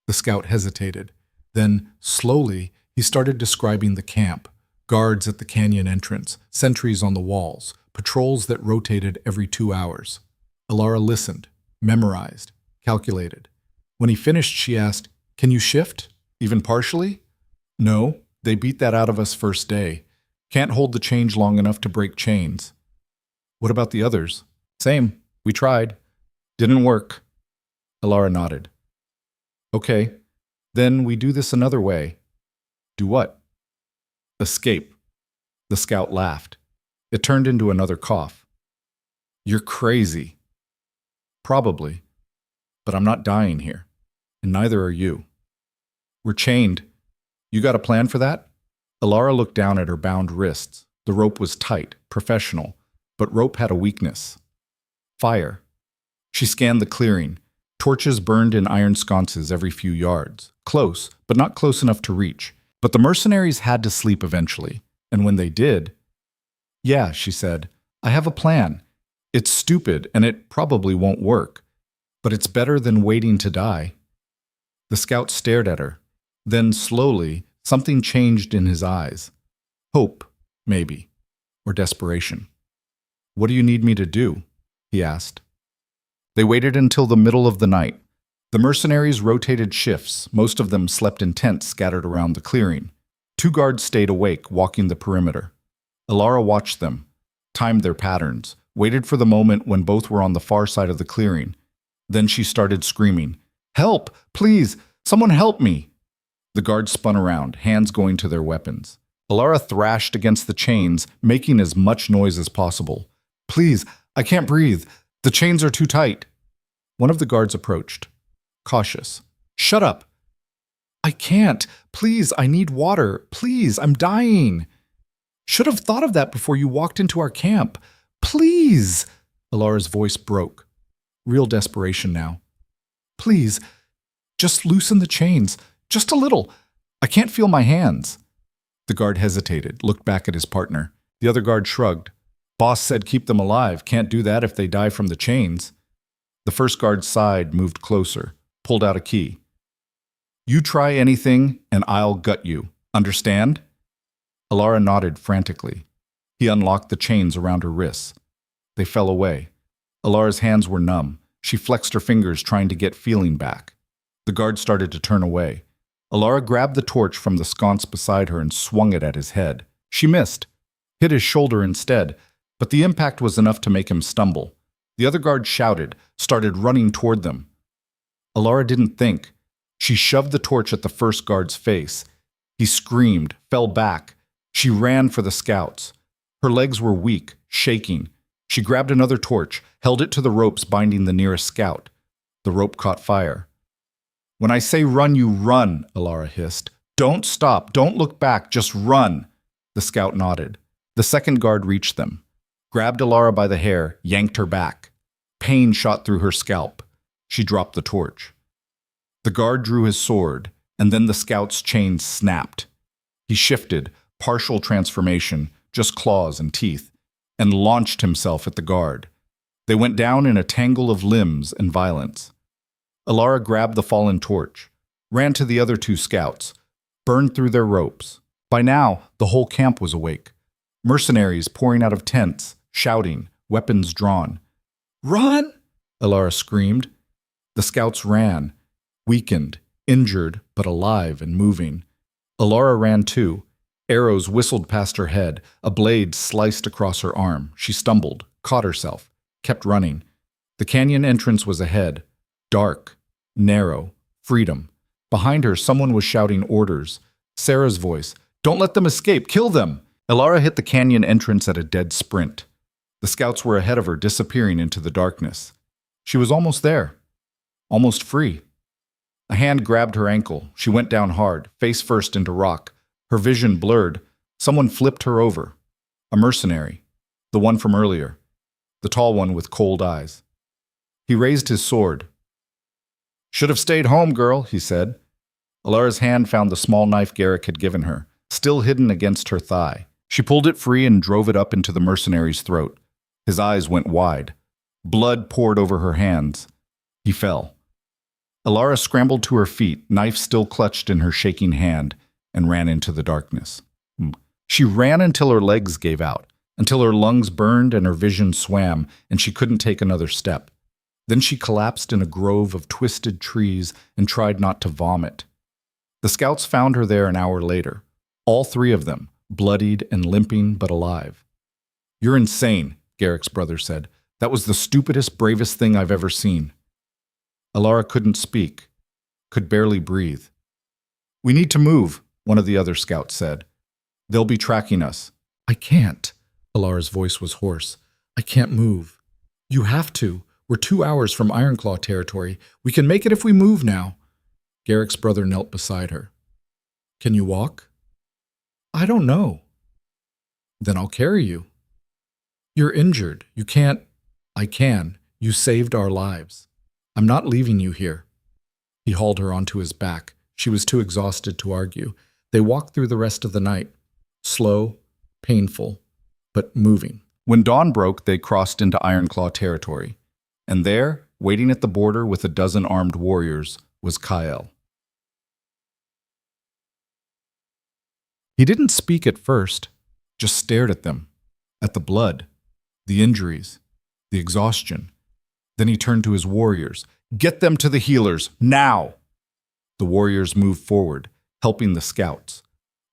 Speaker 1: The scout hesitated. Then, slowly, he started describing the camp. Guards at the canyon entrance, sentries on the walls, patrols that rotated every 2 hours. Elara listened, memorized, calculated. When he finished, she asked, Can you shift? Even partially? No, they beat that out of us first day. Can't hold the change long enough to break chains. What about the others? Same. We tried. Didn't work. Elara nodded. Okay, then we do this another way. Do what? Escape. The scout laughed. It turned into another cough. You're crazy. Probably. But I'm not dying here. And neither are you. We're chained. You got a plan for that? Elara looked down at her bound wrists. The rope was tight, professional, but rope had a weakness. Fire. She scanned the clearing. Torches burned in iron sconces every few yards. Close, but not close enough to reach. But the mercenaries had to sleep eventually. And when they did... Yeah, she said, I have a plan. It's stupid, and it probably won't work. But it's better than waiting to die. The scout stared at her. Then, slowly, something changed in his eyes. Hope, maybe. Or desperation. What do you need me to do? He asked. They waited until the middle of the night. The mercenaries rotated shifts. Most of them slept in tents scattered around the clearing. 2 guards stayed awake, walking the perimeter. Elara watched them, timed their patterns, waited for the moment when both were on the far side of the clearing. Then she started screaming, Help! Please! Someone help me! The guards spun around, hands going to their weapons. Elara thrashed against the chains, making as much noise as possible. Please! I can't breathe! The chains are too tight! One of the guards approached. Cautious. Shut up! I can't! Please, I need water! Please, I'm dying! Should have thought of that before you walked into our camp. Please! Elara's voice broke. Real desperation now. Please, just loosen the chains. Just a little. I can't feel my hands. The guard hesitated, looked back at his partner. The other guard shrugged. Boss said keep them alive. Can't do that if they die from the chains. The first guard sighed, moved closer, pulled out a key. You try anything, and I'll gut you. Understand? Elara nodded frantically. He unlocked the chains around her wrists. They fell away. Elara's hands were numb. She flexed her fingers, trying to get feeling back. The guard started to turn away. Elara grabbed the torch from the sconce beside her and swung it at his head. She missed, hit his shoulder instead, but the impact was enough to make him stumble. The other guard shouted, started running toward them. Elara didn't think. She shoved the torch at the first guard's face. He screamed, fell back. She ran for the scouts. Her legs were weak, shaking. She grabbed another torch, held it to the ropes binding the nearest scout. The rope caught fire. When I say run, you run, Elara hissed. Don't stop, don't look back, just run. The scout nodded. The second guard reached them, grabbed Elara by the hair, yanked her back. Pain shot through her scalp. She dropped the torch. The guard drew his sword, and then the scout's chains snapped. He shifted, partial transformation, just claws and teeth, and launched himself at the guard. They went down in a tangle of limbs and violence. Elara grabbed the fallen torch, ran to the other two scouts, burned through their ropes. By now, the whole camp was awake. Mercenaries pouring out of tents, shouting, weapons drawn. "Run!" Elara screamed. The scouts ran, weakened, injured, but alive and moving. Elara ran too. Arrows whistled past her head. A blade sliced across her arm. She stumbled, caught herself, kept running. The canyon entrance was ahead. Dark, narrow, freedom. Behind her, someone was shouting orders. Sarah's voice. "Don't let them escape! Kill them!" Elara hit the canyon entrance at a dead sprint. The scouts were ahead of her, disappearing into the darkness. She was almost there. Almost free. A hand grabbed her ankle. She went down hard, face first into rock. Her vision blurred. Someone flipped her over. A mercenary. The one from earlier. The tall one with cold eyes. He raised his sword. "Should have stayed home, girl," he said. Elara's hand found the small knife Garrick had given her, still hidden against her thigh. She pulled it free and drove it up into the mercenary's throat. His eyes went wide. Blood poured over her hands. He fell. Elara scrambled to her feet, knife still clutched in her shaking hand, and ran into the darkness. She ran until her legs gave out, until her lungs burned and her vision swam, and she couldn't take another step. Then she collapsed in a grove of twisted trees and tried not to vomit. The scouts found her there an hour later, all three of them, bloodied and limping but alive. "You're insane," Garrick's brother said. "That was the stupidest, bravest thing I've ever seen." Elara couldn't speak, could barely breathe. "We need to move," one of the other scouts said. "They'll be tracking us." "I can't." Elara's voice was hoarse. "I can't move." "You have to. We're 2 hours from Ironclaw territory. We can make it if we move now." Garrick's brother knelt beside her. "Can you walk?" "I don't know." "Then I'll carry you." "You're injured. You can't." "I can. You saved our lives. I'm not leaving you here." He hauled her onto his back. She was too exhausted to argue. They walked through the rest of the night. Slow, painful, but moving. When dawn broke, they crossed into Ironclaw territory. And there, waiting at the border with a dozen armed warriors, was Kyle. He didn't speak at first, just stared at them, at the blood, the injuries, the exhaustion. Then he turned to his warriors. "Get them to the healers, now!" The warriors moved forward, helping the scouts.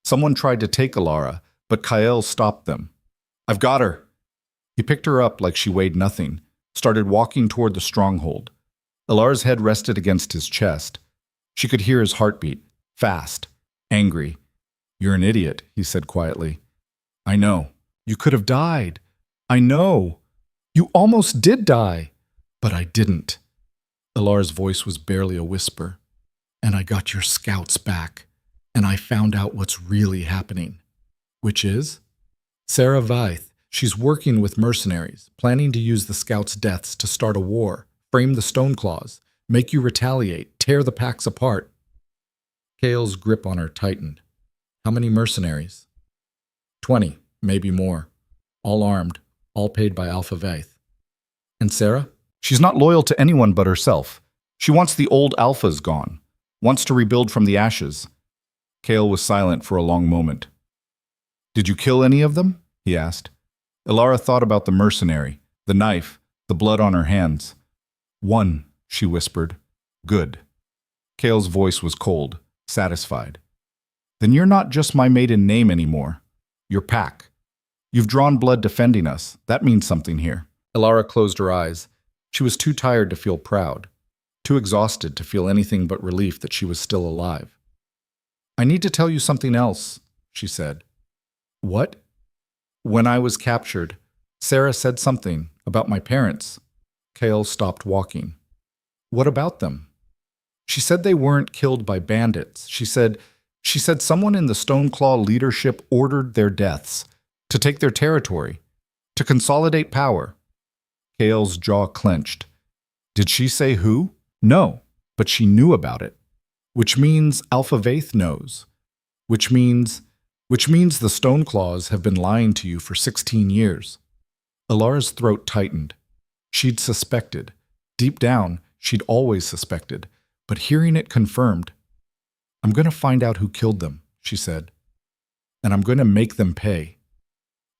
Speaker 1: Someone tried to take Elara, but Kyle stopped them. "I've got her." He picked her up like she weighed nothing, started walking toward the stronghold. Elara's head rested against his chest. She could hear his heartbeat, fast, angry. "You're an idiot," he said quietly. "I know. You could have died. I know. You almost did die. But I didn't." Elara's voice was barely a whisper. "And I got your scouts back. And I found out what's really happening." "Which is?" "Sarah Vaith. She's working with mercenaries, planning to use the scouts' deaths to start a war, frame the Stoneclaws, make you retaliate, tear the packs apart." Kale's grip on her tightened. "How many mercenaries?" 20, maybe more. All armed, all paid by Alpha Vaith." "And Sarah?" "She's not loyal to anyone but herself. She wants the old Alphas gone, wants to rebuild from the ashes." Kale was silent for a long moment. "Did you kill any of them?" he asked. Elara thought about the mercenary, the knife, the blood on her hands. "One," she whispered. "Good." Kale's voice was cold, satisfied. "Then you're not just my maiden name anymore. You're Pack. You've drawn blood defending us. That means something here." Elara closed her eyes. She was too tired to feel proud, too exhausted to feel anything but relief that she was still alive. "I need to tell you something else," she said. "What?" "When I was captured, Sarah said something about my parents." Kale stopped walking. "What about them?" "She said they weren't killed by bandits. She said someone in the Stoneclaw leadership ordered their deaths, to take their territory, to consolidate power." Kale's jaw clenched. "Did she say who?" "No, but she knew about it. Which means Alpha Vaith knows. Which means Which means the Stoneclaws have been lying to you for 16 years. Elara's throat tightened. She'd suspected. Deep down, she'd always suspected, but hearing it confirmed. I'm going to find out who killed them, she said. And I'm going to make them pay.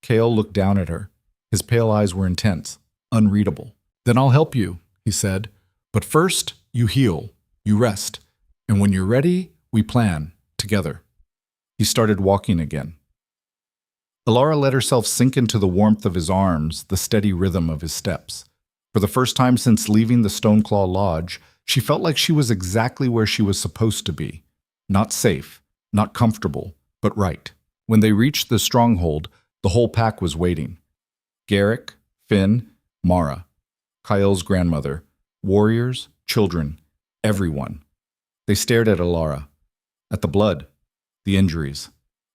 Speaker 1: Kale looked down at her. His pale eyes were intense, unreadable. Then I'll help you, he said. But first, you heal, you rest. And when you're ready, we plan, together. He started walking again. Elara let herself sink into the warmth of his arms, the steady rhythm of his steps. For the first time since leaving the Stoneclaw Lodge, she felt like she was exactly where she was supposed to be. Not safe, not comfortable, but right. When they reached the stronghold, the whole pack was waiting. Garrick, Finn, Mara, Kyle's grandmother, warriors, children, everyone. They stared at Elara, at the blood, the injuries.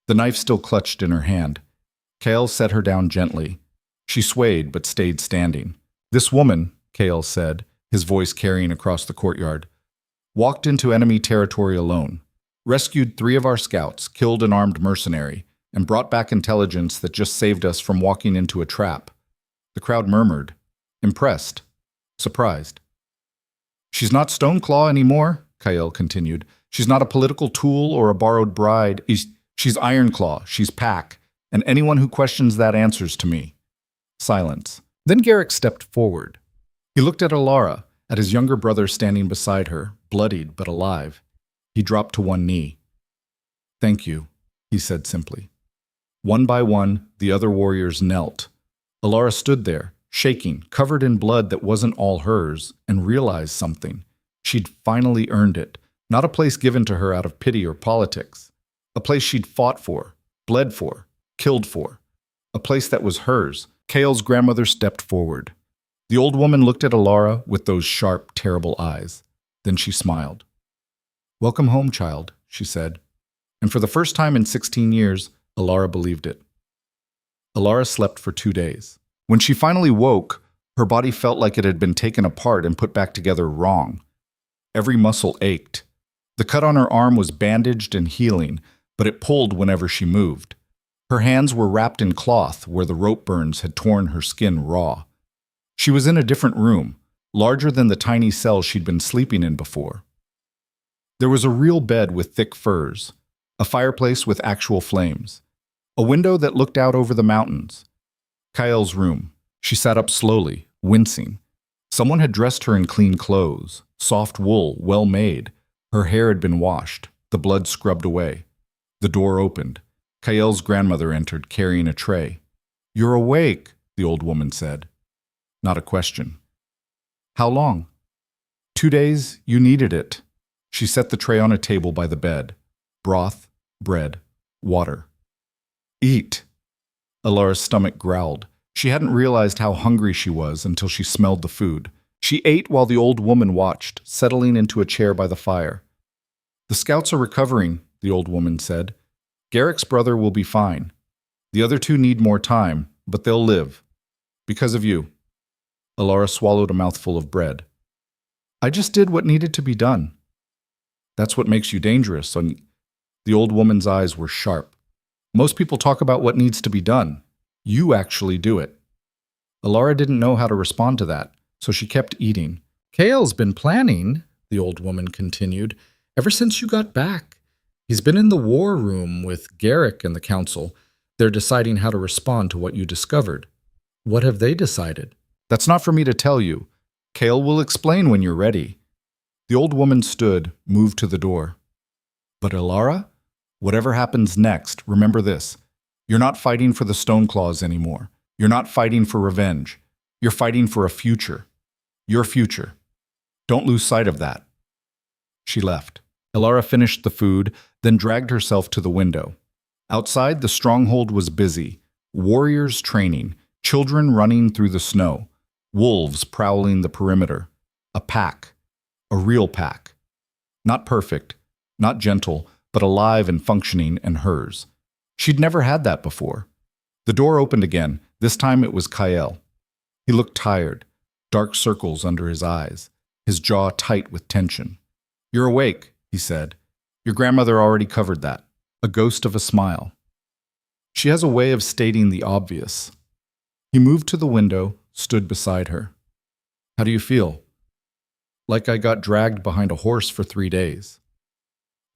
Speaker 1: The knife still clutched in her hand. Kale set her down gently. She swayed but stayed standing. This woman, Kale said, his voice carrying across the courtyard, walked into enemy territory alone, rescued 3 of our scouts, killed an armed mercenary, and brought back intelligence that just saved us from walking into a trap. The crowd murmured, impressed, surprised. She's not Stoneclaw anymore, Kyle continued. She's not a political tool or a borrowed bride. She's Ironclaw, she's Pack, and anyone who questions that answers to me. Silence. Then Garrick stepped forward. He looked at Elara, at his younger brother standing beside her, bloodied but alive. He dropped to one knee. Thank you, he said simply. One by one, the other warriors knelt. Elara stood there, shaking, covered in blood that wasn't all hers, and realized something. She'd finally earned it. Not a place given to her out of pity or politics. A place she'd fought for, bled for, killed for. A place that was hers. Kale's grandmother stepped forward. The old woman looked at Elara with those sharp, terrible eyes. Then she smiled. Welcome home, child, she said. And for the first time in 16 years, Elara believed it. Elara slept for 2 days. When she finally woke, her body felt like it had been taken apart and put back together wrong. Every muscle ached. The cut on her arm was bandaged and healing, but it pulled whenever she moved. Her hands were wrapped in cloth where the rope burns had torn her skin raw. She was in a different room, larger than the tiny cell she'd been sleeping in before. There was a real bed with thick furs, a fireplace with actual flames, a window that looked out over the mountains. Kyle's room. She sat up slowly, wincing. Someone had dressed her in clean clothes, soft wool, well made. Her hair had been washed, the blood scrubbed away. The door opened. Kyle's grandmother entered, carrying a tray. You're awake, the old woman said. Not a question. How long? 2 days, you needed it. She set the tray on a table by the bed. Broth, bread, water. Eat. Elara's stomach growled. She hadn't realized how hungry she was until she smelled the food. She ate while the old woman watched, settling into a chair by the fire. The scouts are recovering, the old woman said. Garrick's brother will be fine. The other 2 need more time, but they'll live. Because of you. Elara swallowed a mouthful of bread. I just did what needed to be done. That's what makes you dangerous. The old woman's eyes were sharp. Most people talk about what needs to be done. You actually do it. Elara didn't know how to respond to that, so she kept eating. Kale's been planning, the old woman continued, ever since you got back. He's been in the war room with Garrick and the council. They're deciding how to respond to what you discovered. What have they decided? That's not for me to tell you. Kale will explain when you're ready. The old woman stood, moved to the door. But Elara, whatever happens next, remember this. You're not fighting for the Stoneclaws anymore. You're not fighting for revenge. You're fighting for a future. Your future. Don't lose sight of that. She left. Elara finished the food, then dragged herself to the window. Outside, the stronghold was busy. Warriors training, children running through the snow, wolves prowling the perimeter. A pack. A real pack. Not perfect, not gentle, but alive and functioning and hers. She'd never had that before. The door opened again. This time it was Kyle. He looked tired, dark circles under his eyes, his jaw tight with tension. You're awake, he said. Your grandmother already covered that. A ghost of a smile. She has a way of stating the obvious. He moved to the window, stood beside her. How do you feel? Like I got dragged behind a horse for 3 days.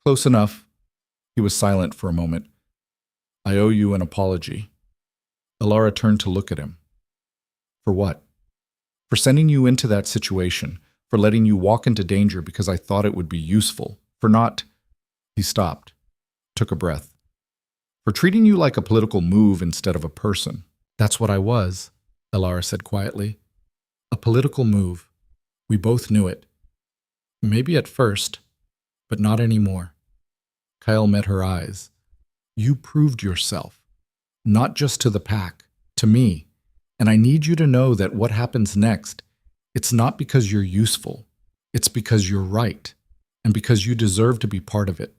Speaker 1: Close enough. He was silent for a moment. I owe you an apology. Elara turned to look at him. For what? For sending you into that situation, for letting you walk into danger because I thought it would be useful, for not... He stopped, took a breath. For treating you like a political move instead of a person. That's what I was, Elara said quietly. A political move. We both knew it. Maybe at first, but not anymore. Kyle met her eyes. You proved yourself, not just to the pack, to me. And I need you to know that what happens next, it's not because you're useful. It's because you're right, and because you deserve to be part of it.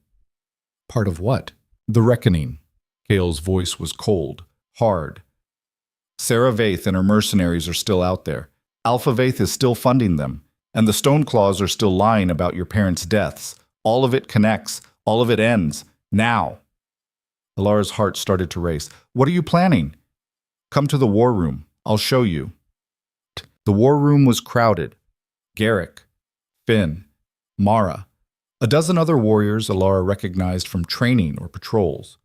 Speaker 1: Part of what? The reckoning. Kale's voice was cold, hard. Sarah Vaith and her mercenaries are still out there. Alpha Vaith is still funding them, and the Stoneclaws are still lying about your parents' deaths. All of it connects. All of it ends. Now. Elara's heart started to race. What are you planning? Come to the war room. I'll show you. The war room was crowded. Garrick, Finn, Mara, a dozen other warriors Elara recognized from training or patrols,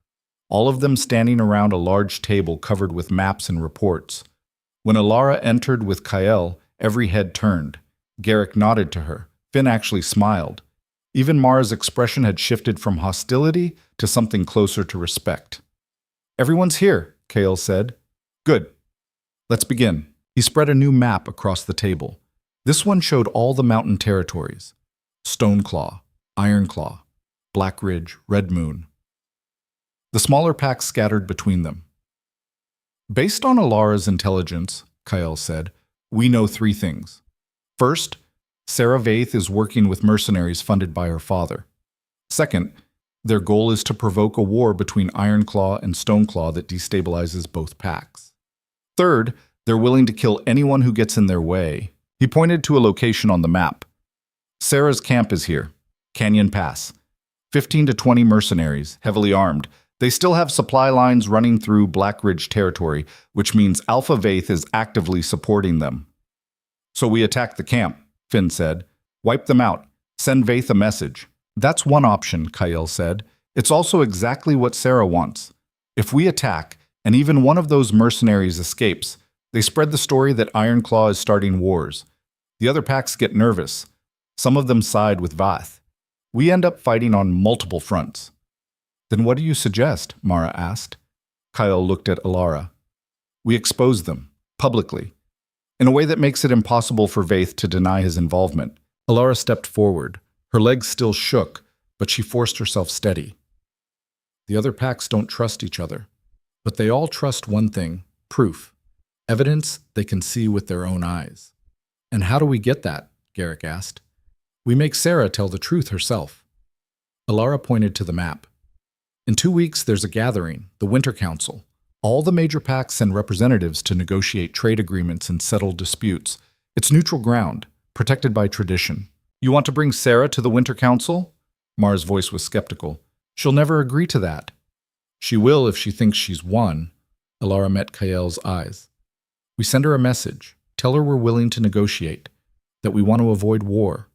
Speaker 1: all of them standing around a large table covered with maps and reports. When Elara entered with Kyle, every head turned. Garrick nodded to her. Finn actually smiled. Even Mara's expression had shifted from hostility to something closer to respect. Everyone's here, Kale said. Good. Let's begin. He spread a new map across the table. This one showed all the mountain territories. Stoneclaw, Ironclaw, Black Ridge, Red Moon. The smaller packs scattered between them. Based on Elara's intelligence, Kyle said, we know 3 things. First, Sarah Vaith is working with mercenaries funded by her father. Second, their goal is to provoke a war between Ironclaw and Stoneclaw that destabilizes both packs. Third, they're willing to kill anyone who gets in their way. He pointed to a location on the map. Sarah's camp is here, Canyon Pass. 15 to 20 mercenaries, heavily armed. They still have supply lines running through Black Ridge territory, which means Alpha Vaith is actively supporting them. So we attack the camp, Finn said. Wipe them out. Send Vaith a message. That's one option, Kyle said. It's also exactly what Sarah wants. If we attack, and even one of those mercenaries escapes, they spread the story that Ironclaw is starting wars. The other packs get nervous. Some of them side with Vaith. We end up fighting on multiple fronts. Then what do you suggest? Mara asked. Kyle looked at Elara. We expose them, publicly, in a way that makes it impossible for Vaith to deny his involvement. Elara stepped forward. Her legs still shook, but she forced herself steady. The other packs don't trust each other, but they all trust one thing, proof, evidence they can see with their own eyes. And how do we get that? Garrick asked. We make Sarah tell the truth herself. Elara pointed to the map. In 2 weeks, there's a gathering, the Winter Council. All the major packs send representatives to negotiate trade agreements and settle disputes. It's neutral ground, protected by tradition. You want to bring Sarah to the Winter Council? Mara's voice was skeptical. She'll never agree to that. She will if she thinks she's won. Elara met Kael's eyes. We send her a message. Tell her we're willing to negotiate, that we want to avoid war,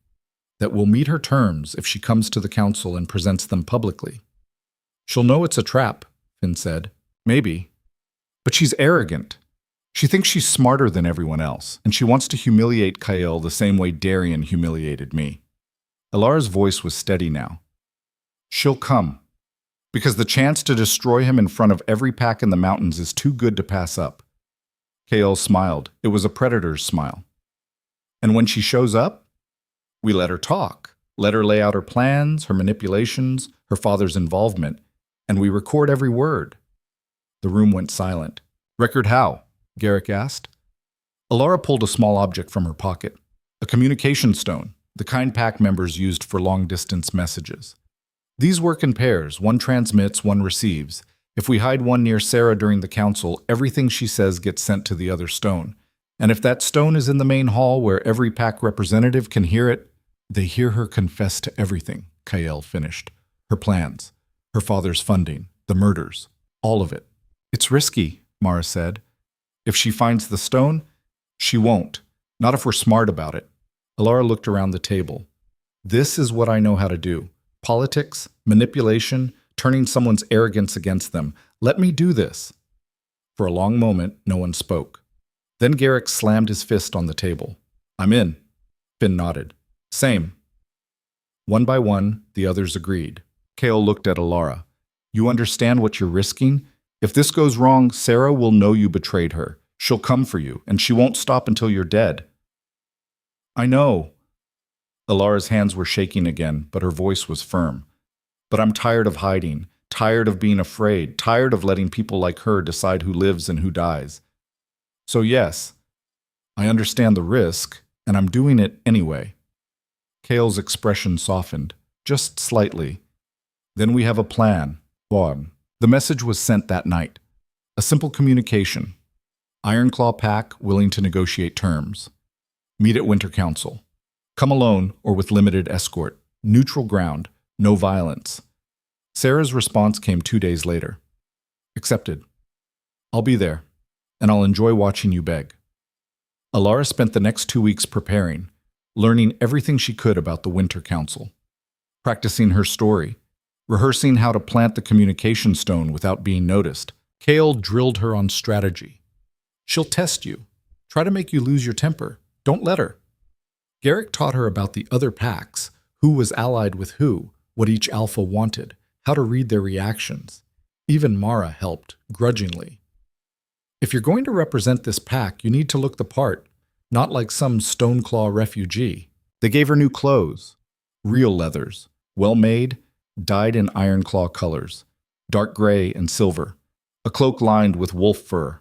Speaker 1: that we'll meet her terms if she comes to the council and presents them publicly. She'll know it's a trap, Finn said. Maybe. But she's arrogant. She thinks she's smarter than everyone else, and she wants to humiliate Kael the same way Darian humiliated me. Elara's voice was steady now. She'll come, because the chance to destroy him in front of every pack in the mountains is too good to pass up. Kael smiled. It was a predator's smile. And when she shows up, we let her talk, let her lay out her plans, her manipulations, her father's involvement, and we record every word. The room went silent. Record how? Garrick asked. Elara pulled a small object from her pocket, a communication stone, the kind pack members used for long-distance messages. These work in pairs. One transmits, one receives. If we hide one near Sarah during the council, everything she says gets sent to the other stone. And if that stone is in the main hall where every pack representative can hear it, they hear her confess to everything, Kael finished. Her plans, her father's funding, the murders, all of it. It's risky, Mara said. If she finds the stone, she won't. Not if we're smart about it. Elara looked around the table. This is what I know how to do. Politics, manipulation, turning someone's arrogance against them. Let me do this. For a long moment, no one spoke. Then Garrick slammed his fist on the table. I'm in. Finn nodded. Same. One by one, the others agreed. Kale looked at Elara. You understand what you're risking? If this goes wrong, Sarah will know you betrayed her. She'll come for you, and she won't stop until you're dead. I know. Elara's hands were shaking again, but her voice was firm. But I'm tired of hiding, tired of being afraid, tired of letting people like her decide who lives and who dies. So yes, I understand the risk, and I'm doing it anyway. Kale's expression softened, just slightly. Then we have a plan. Vaughn. The message was sent that night. A simple communication. Ironclaw Pack willing to negotiate terms. Meet at Winter Council. Come alone or with limited escort. Neutral ground. No violence. Sarah's response came 2 days later. Accepted. I'll be there, and I'll enjoy watching you beg. Elara spent the next 2 weeks preparing, learning everything she could about the Winter Council, practicing her story, rehearsing how to plant the communication stone without being noticed. Kale drilled her on strategy. She'll test you. Try to make you lose your temper. Don't let her. Garrick taught her about the other packs, who was allied with who, what each alpha wanted, how to read their reactions. Even Mara helped, grudgingly. If you're going to represent this pack, you need to look the part, not like some Stoneclaw refugee. They gave her new clothes, real leathers, well-made, dyed in Ironclaw colors, dark gray and silver, a cloak lined with wolf fur,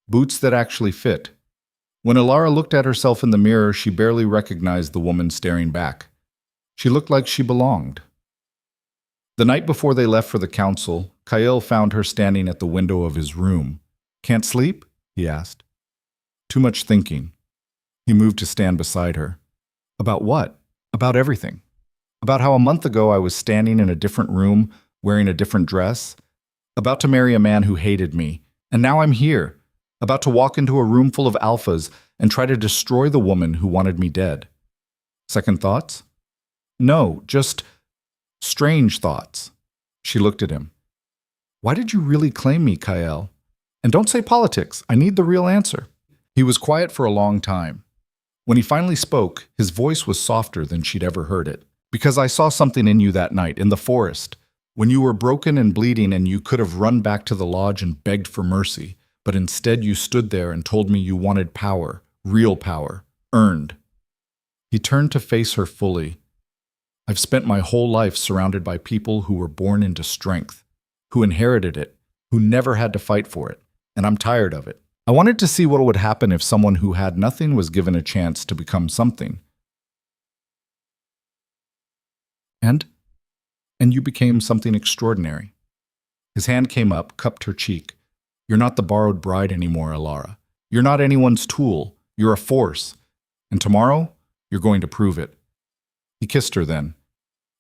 Speaker 1: boots that actually fit. When Elara looked at herself in the mirror, she barely recognized the woman staring back. She looked like she belonged. The night before they left for the council, Kyle found her standing at the window of his room. Can't sleep? He asked. Too much thinking. He moved to stand beside her. About what? About everything. About how a month ago I was standing in a different room, wearing a different dress, about to marry a man who hated me, and now I'm here, about to walk into a room full of alphas and try to destroy the woman who wanted me dead. Second thoughts? No, just strange thoughts. She looked at him. Why did you really claim me, Kyle? And don't say politics. I need the real answer. He was quiet for a long time. When he finally spoke, his voice was softer than she'd ever heard it. Because I saw something in you that night, in the forest, when you were broken and bleeding and you could have run back to the lodge and begged for mercy, but instead you stood there and told me you wanted power, real power, earned. He turned to face her fully. I've spent my whole life surrounded by people who were born into strength, who inherited it, who never had to fight for it, and I'm tired of it. I wanted to see what would happen if someone who had nothing was given a chance to become something. And you became something extraordinary. His hand came up, cupped her cheek. You're not the borrowed bride anymore, Elara. You're not anyone's tool. You're a force. And tomorrow, you're going to prove it. He kissed her then.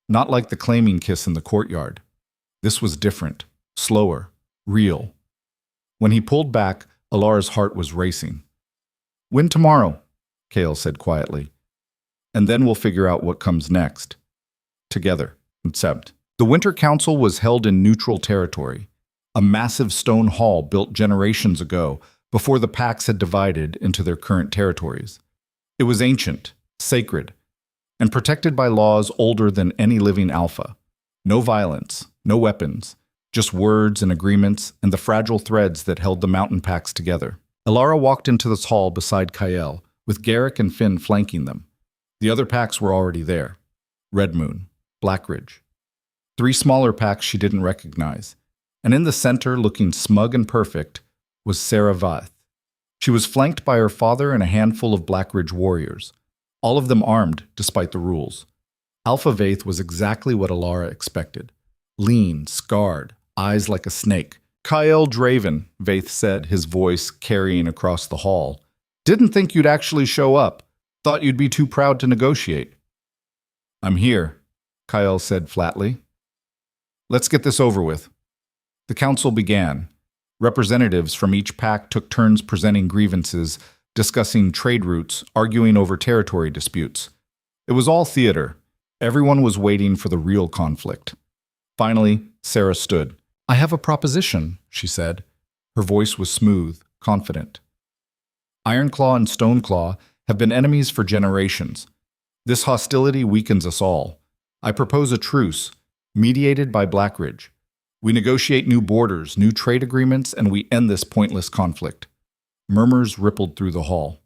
Speaker 1: Not like the claiming kiss in the courtyard. This was different, slower, real. When he pulled back, Elara's heart was racing. When tomorrow, Kale said quietly. And then we'll figure out what comes next. Together, except. The Winter Council was held in neutral territory, a massive stone hall built generations ago before the packs had divided into their current territories. It was ancient, sacred, and protected by laws older than any living alpha. No violence, no weapons, just words and agreements and the fragile threads that held the mountain packs together. Elara walked into this hall beside Kyle, with Garrick and Finn flanking them. The other packs were already there. Red Moon, Blackridge. 3 smaller packs she didn't recognize. And in the center, looking smug and perfect, was Elara Vance. She was flanked by her father and a handful of Blackridge warriors, all of them armed despite the rules. Alpha Vance was exactly what Elara expected. Lean, scarred, eyes like a snake. Kyle Draven, Vance said, his voice carrying across the hall. Didn't think you'd actually show up. Thought you'd be too proud to negotiate. I'm here, Kyle said flatly. Let's get this over with. The council began. Representatives from each pack took turns presenting grievances, discussing trade routes, arguing over territory disputes. It was all theater. Everyone was waiting for the real conflict. Finally, Sarah stood. "I have a proposition," she said. Her voice was smooth, confident. "Ironclaw and Stoneclaw have been enemies for generations. This hostility weakens us all. I propose a truce, mediated by Blackridge. We negotiate new borders, new trade agreements, and we end this pointless conflict." Murmurs rippled through the hall.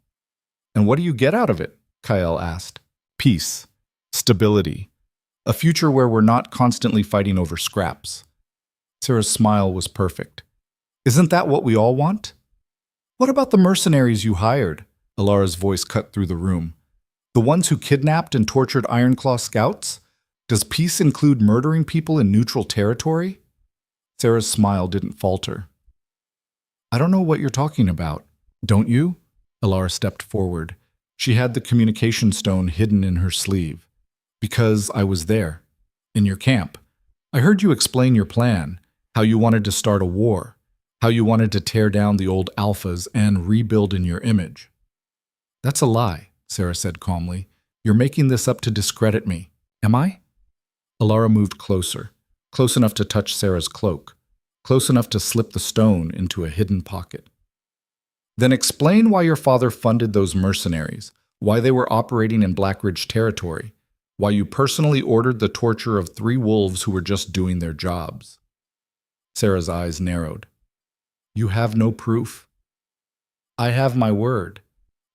Speaker 1: "And what do you get out of it?" Kyle asked. "Peace. Stability. A future where we're not constantly fighting over scraps." Sarah's smile was perfect. "Isn't that what we all want?" "What about the mercenaries you hired?" Elara's voice cut through the room. "The ones who kidnapped and tortured Ironclaw scouts? Does peace include murdering people in neutral territory?" Sarah's smile didn't falter. "I don't know what you're talking about. Don't you?" Elara stepped forward. She had the communication stone hidden in her sleeve. "Because I was there, in your camp. I heard you explain your plan, how you wanted to start a war, how you wanted to tear down the old alphas and rebuild in your image." "That's a lie," Sarah said calmly. "You're making this up to discredit me. Am I?" Elara moved closer, close enough to touch Sarah's cloak, close enough to slip the stone into a hidden pocket. "Then explain why your father funded those mercenaries, why they were operating in Blackridge territory, why you personally ordered the torture of 3 wolves who were just doing their jobs." Sarah's eyes narrowed. "You have no proof?" "I have my word,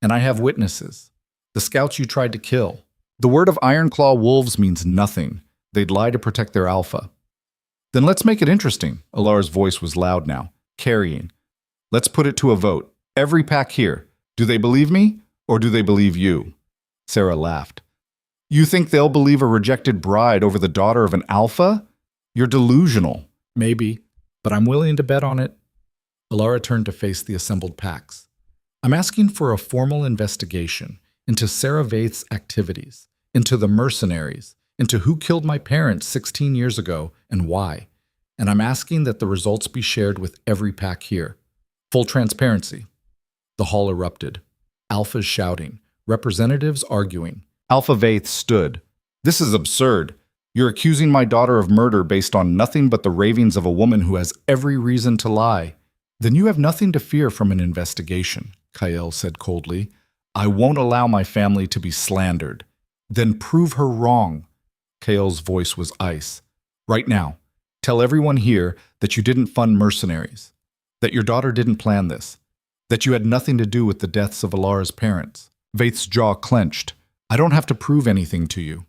Speaker 1: and I have witnesses. The scouts you tried to kill. The word of Ironclaw wolves means nothing. They'd lie to protect their alpha." "Then let's make it interesting." Elara's voice was loud now, carrying. "Let's put it to a vote. Every pack here. Do they believe me, or do they believe you?" Sarah laughed. "You think they'll believe a rejected bride over the daughter of an alpha? You're delusional." "Maybe, but I'm willing to bet on it." Elara turned to face the assembled packs. "I'm asking for a formal investigation into Sarah Vaith's activities, into the mercenaries, into who killed my parents 16 years ago and why. And I'm asking that the results be shared with every pack here. Full transparency." The hall erupted. Alphas shouting, representatives arguing. Alpha Vaith stood. "This is absurd. You're accusing my daughter of murder based on nothing but the ravings of a woman who has every reason to lie." "Then you have nothing to fear from an investigation," Kyle said coldly. "I won't allow my family to be slandered." "Then prove her wrong." Kale's voice was ice. "Right now, tell everyone here that you didn't fund mercenaries, that your daughter didn't plan this, that you had nothing to do with the deaths of Elara's parents." Vaith's jaw clenched. "I don't have to prove anything to you."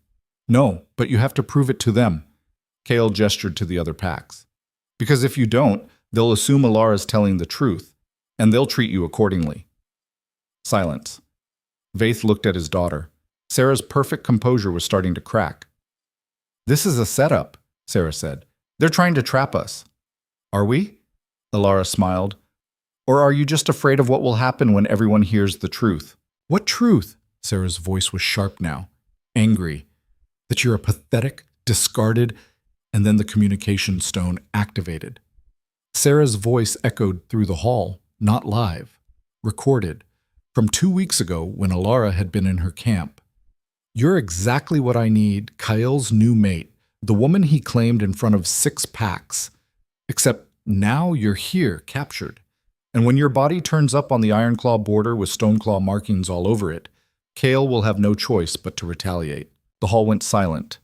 Speaker 1: "No, but you have to prove it to them." Kale gestured to the other packs. "Because if you don't, they'll assume Elara's telling the truth, and they'll treat you accordingly." Silence. Vaith looked at his daughter. Sarah's perfect composure was starting to crack. "This is a setup," Sarah said. "They're trying to trap us." "Are we?" Elara smiled. "Or are you just afraid of what will happen when everyone hears the truth?" "What truth?" Sarah's voice was sharp now, angry. "That you're a pathetic, discarded," and then the communication stone activated. Sarah's voice echoed through the hall, not live, recorded, from 2 weeks ago when Elara had been in her camp. "You're exactly what I need, Kyle's new mate, the woman he claimed in front of 6 packs. Except now you're here, captured. And when your body turns up on the Ironclaw border with Stoneclaw markings all over it, Kale will have no choice but to retaliate." The hall went silent.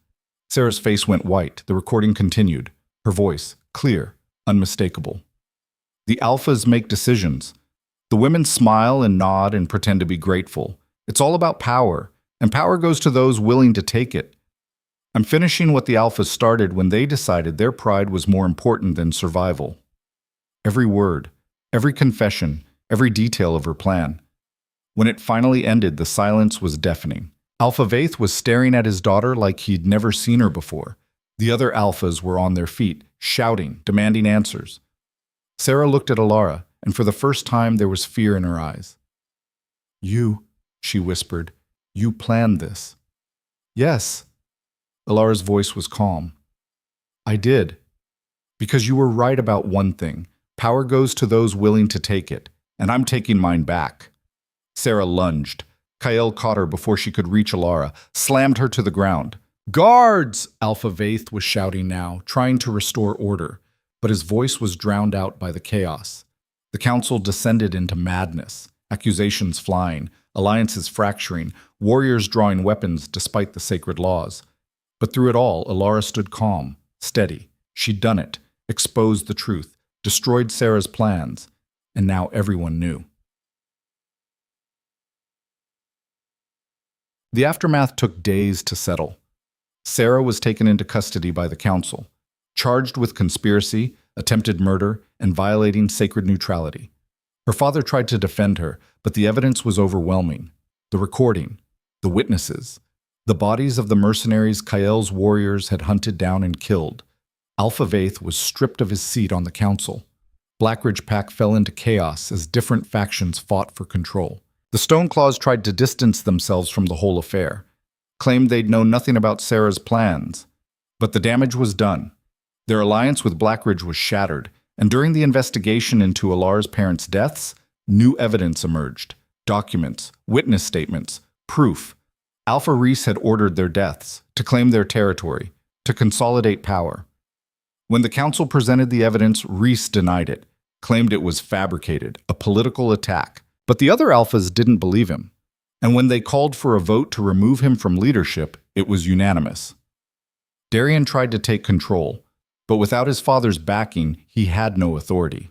Speaker 1: Sarah's face went white. The recording continued, her voice clear, unmistakable. "The alphas make decisions. The women smile and nod and pretend to be grateful. It's all about power, and power goes to those willing to take it. I'm finishing what the alphas started when they decided their pride was more important than survival." Every word, every confession, every detail of her plan. When it finally ended, the silence was deafening. Alpha Vaith was staring at his daughter like he'd never seen her before. The other alphas were on their feet, shouting, demanding answers. Sarah looked at Elara, and for the first time there was fear in her eyes. "You," she whispered, "you planned this." "Yes." Elara's voice was calm. "I did. Because you were right about one thing. Power goes to those willing to take it, and I'm taking mine back. Sarah lunged. Kael caught her before she could reach Elara, slammed her to the ground. Guards! Alpha Vaith was shouting now, trying to restore order, but his voice was drowned out by the chaos. The council descended into madness, accusations flying, alliances fracturing, warriors drawing weapons despite the sacred laws. But through it all, Elara stood calm, steady. She'd done it, exposed the truth, destroyed Sarah's plans, and now everyone knew. The aftermath took days to settle. Sarah was taken into custody by the council, charged with conspiracy, attempted murder, and violating sacred neutrality. Her father tried to defend her, but the evidence was overwhelming. The recording, the witnesses, the bodies of the mercenaries Kael's warriors had hunted down and killed. Alpha Vaith was stripped of his seat on the council. Blackridge Pack fell into chaos as different factions fought for control. The Stoneclaws tried to distance themselves from the whole affair, claimed they'd known nothing about Sarah's plans. But the damage was done. Their alliance with Blackridge was shattered, and during the investigation into Elara's parents' deaths, new evidence emerged. Documents, witness statements, proof. Alpha Reese had ordered their deaths, to claim their territory, to consolidate power. When the council presented the evidence, Reese denied it, claimed it was fabricated, a political attack. But the other Alphas didn't believe him. And when they called for a vote to remove him from leadership, it was unanimous. Darian tried to take control, but without his father's backing, he had no authority.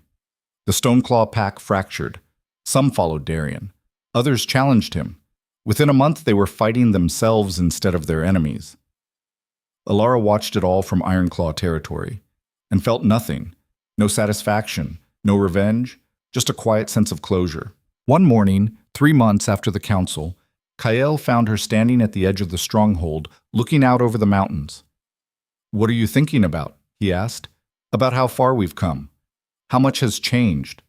Speaker 1: The Stoneclaw Pack fractured. Some followed Darian. Others challenged him. Within a month, they were fighting themselves instead of their enemies. Elara watched it all from Ironclaw territory, and felt nothing. No satisfaction, no revenge, just a quiet sense of closure. One morning, 3 months after the council, Kael found her standing at the edge of the stronghold, looking out over the mountains. "What are you thinking about?" he asked. "About how far we've come. How much has changed.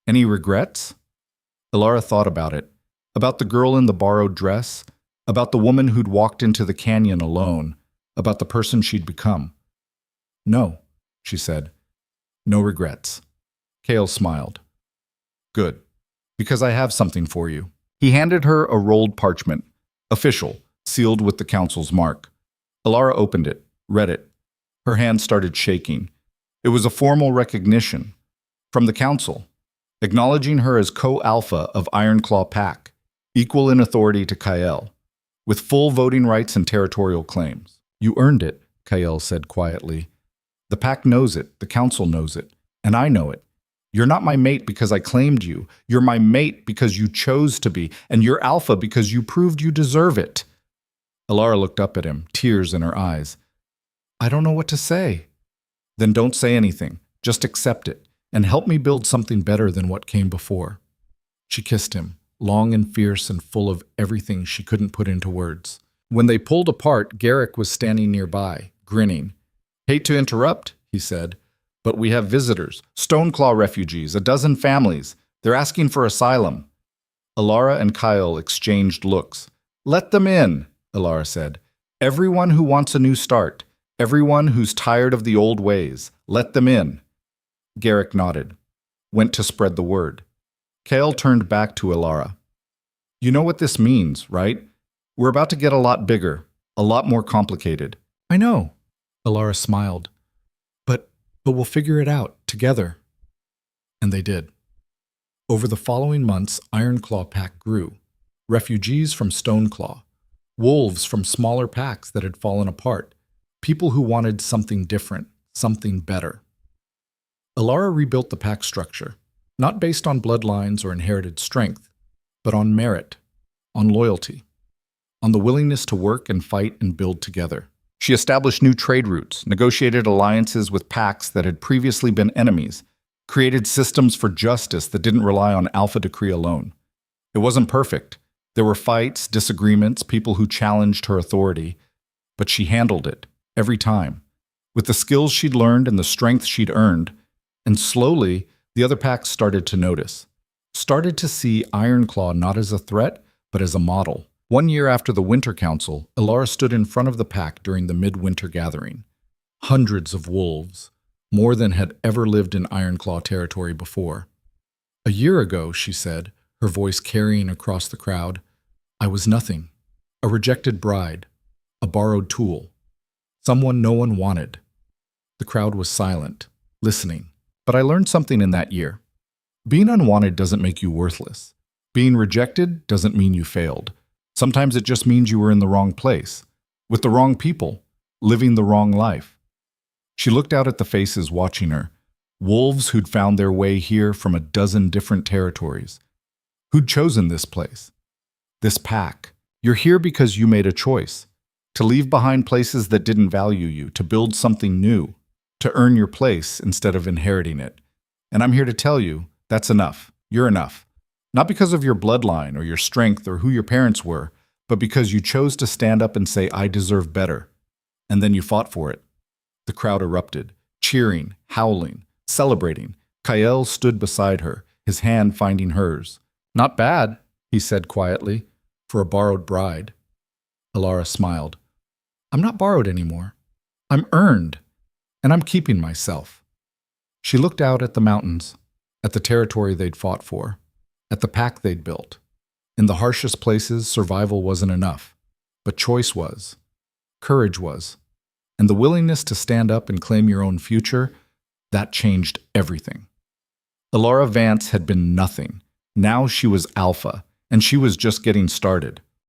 Speaker 1: Any regrets?" Elara thought about it. About the girl in the borrowed dress, about the woman who'd walked into the canyon alone, about the person she'd become. "No," she said. "No regrets." Kael smiled. "Good. Because I have something for you." He handed her a rolled parchment, official, sealed with the council's mark. Elara opened it, read it. Her hand started shaking. It was a formal recognition from the council, acknowledging her as co-alpha of Ironclaw Pack, equal in authority to Kael, with full voting rights and territorial claims. "You earned it," Kael said quietly. "The Pack knows it, the council knows it, and I know it. You're not my mate because I claimed you. You're my mate because you chose to be, and you're alpha because you proved you deserve it." Elara looked up at him, tears in her eyes. "I don't know what to say." "Then don't say anything. Just accept it, and help me build something better than what came before." She kissed him, long and fierce and full of everything she couldn't put into words. When they pulled apart, Garrick was standing nearby, grinning. "Hate to interrupt," he said, "but we have visitors, Stoneclaw refugees, a dozen families. They're asking for asylum." Elara and Kael exchanged looks. "Let them in," Elara said. "Everyone who wants a new start. Everyone who's tired of the old ways. Let them in." Garrick nodded, went to spread the word. Kael turned back to Elara. "You know what this means, right? We're about to get a lot bigger, a lot more complicated." "I know," Elara smiled. But we'll figure it out, together." And they did. Over the following months, Ironclaw Pack grew. Refugees from Stoneclaw. Wolves from smaller packs that had fallen apart. People who wanted something different, something better. Elara rebuilt the pack structure, not based on bloodlines or inherited strength, but on merit, on loyalty, on the willingness to work and fight and build together. She established new trade routes, negotiated alliances with packs that had previously been enemies, created systems for justice that didn't rely on alpha decree alone. It wasn't perfect. There were fights, disagreements, people who challenged her authority, but she handled it, every time, with the skills she'd learned and the strength she'd earned, and slowly, the other packs started to notice, started to see Ironclaw not as a threat, but as a model. 1 year after the Winter Council, Elara stood in front of the pack during the midwinter gathering. Hundreds of wolves, more than had ever lived in Ironclaw territory before. A year ago, she said, her voice carrying across the crowd, I was nothing, a rejected bride, a borrowed tool, someone no one wanted. The crowd was silent, listening. But I learned something in that year. Being unwanted doesn't make you worthless. Being rejected doesn't mean you failed. Sometimes it just means you were in the wrong place, with the wrong people, living the wrong life. She looked out at the faces watching her, wolves who'd found their way here from a dozen different territories, who'd chosen this place, this pack. You're here because you made a choice, to leave behind places that didn't value you, to build something new, to earn your place instead of inheriting it. And I'm here to tell you, that's enough. You're enough. Not because of your bloodline or your strength or who your parents were, but because you chose to stand up and say, I deserve better. And then you fought for it. The crowd erupted, cheering, howling, celebrating. Kyle stood beside her, his hand finding hers. Not bad, he said quietly, for a borrowed bride. Elara smiled. I'm not borrowed anymore. I'm earned, and I'm keeping myself. She looked out at the mountains, at the territory they'd fought for, at the pack they'd built. In the harshest places, survival wasn't enough, but choice was, courage was, and the willingness to stand up and claim your own future, that changed everything. Elara Vance had been nothing. Now she was alpha, and she was just getting started.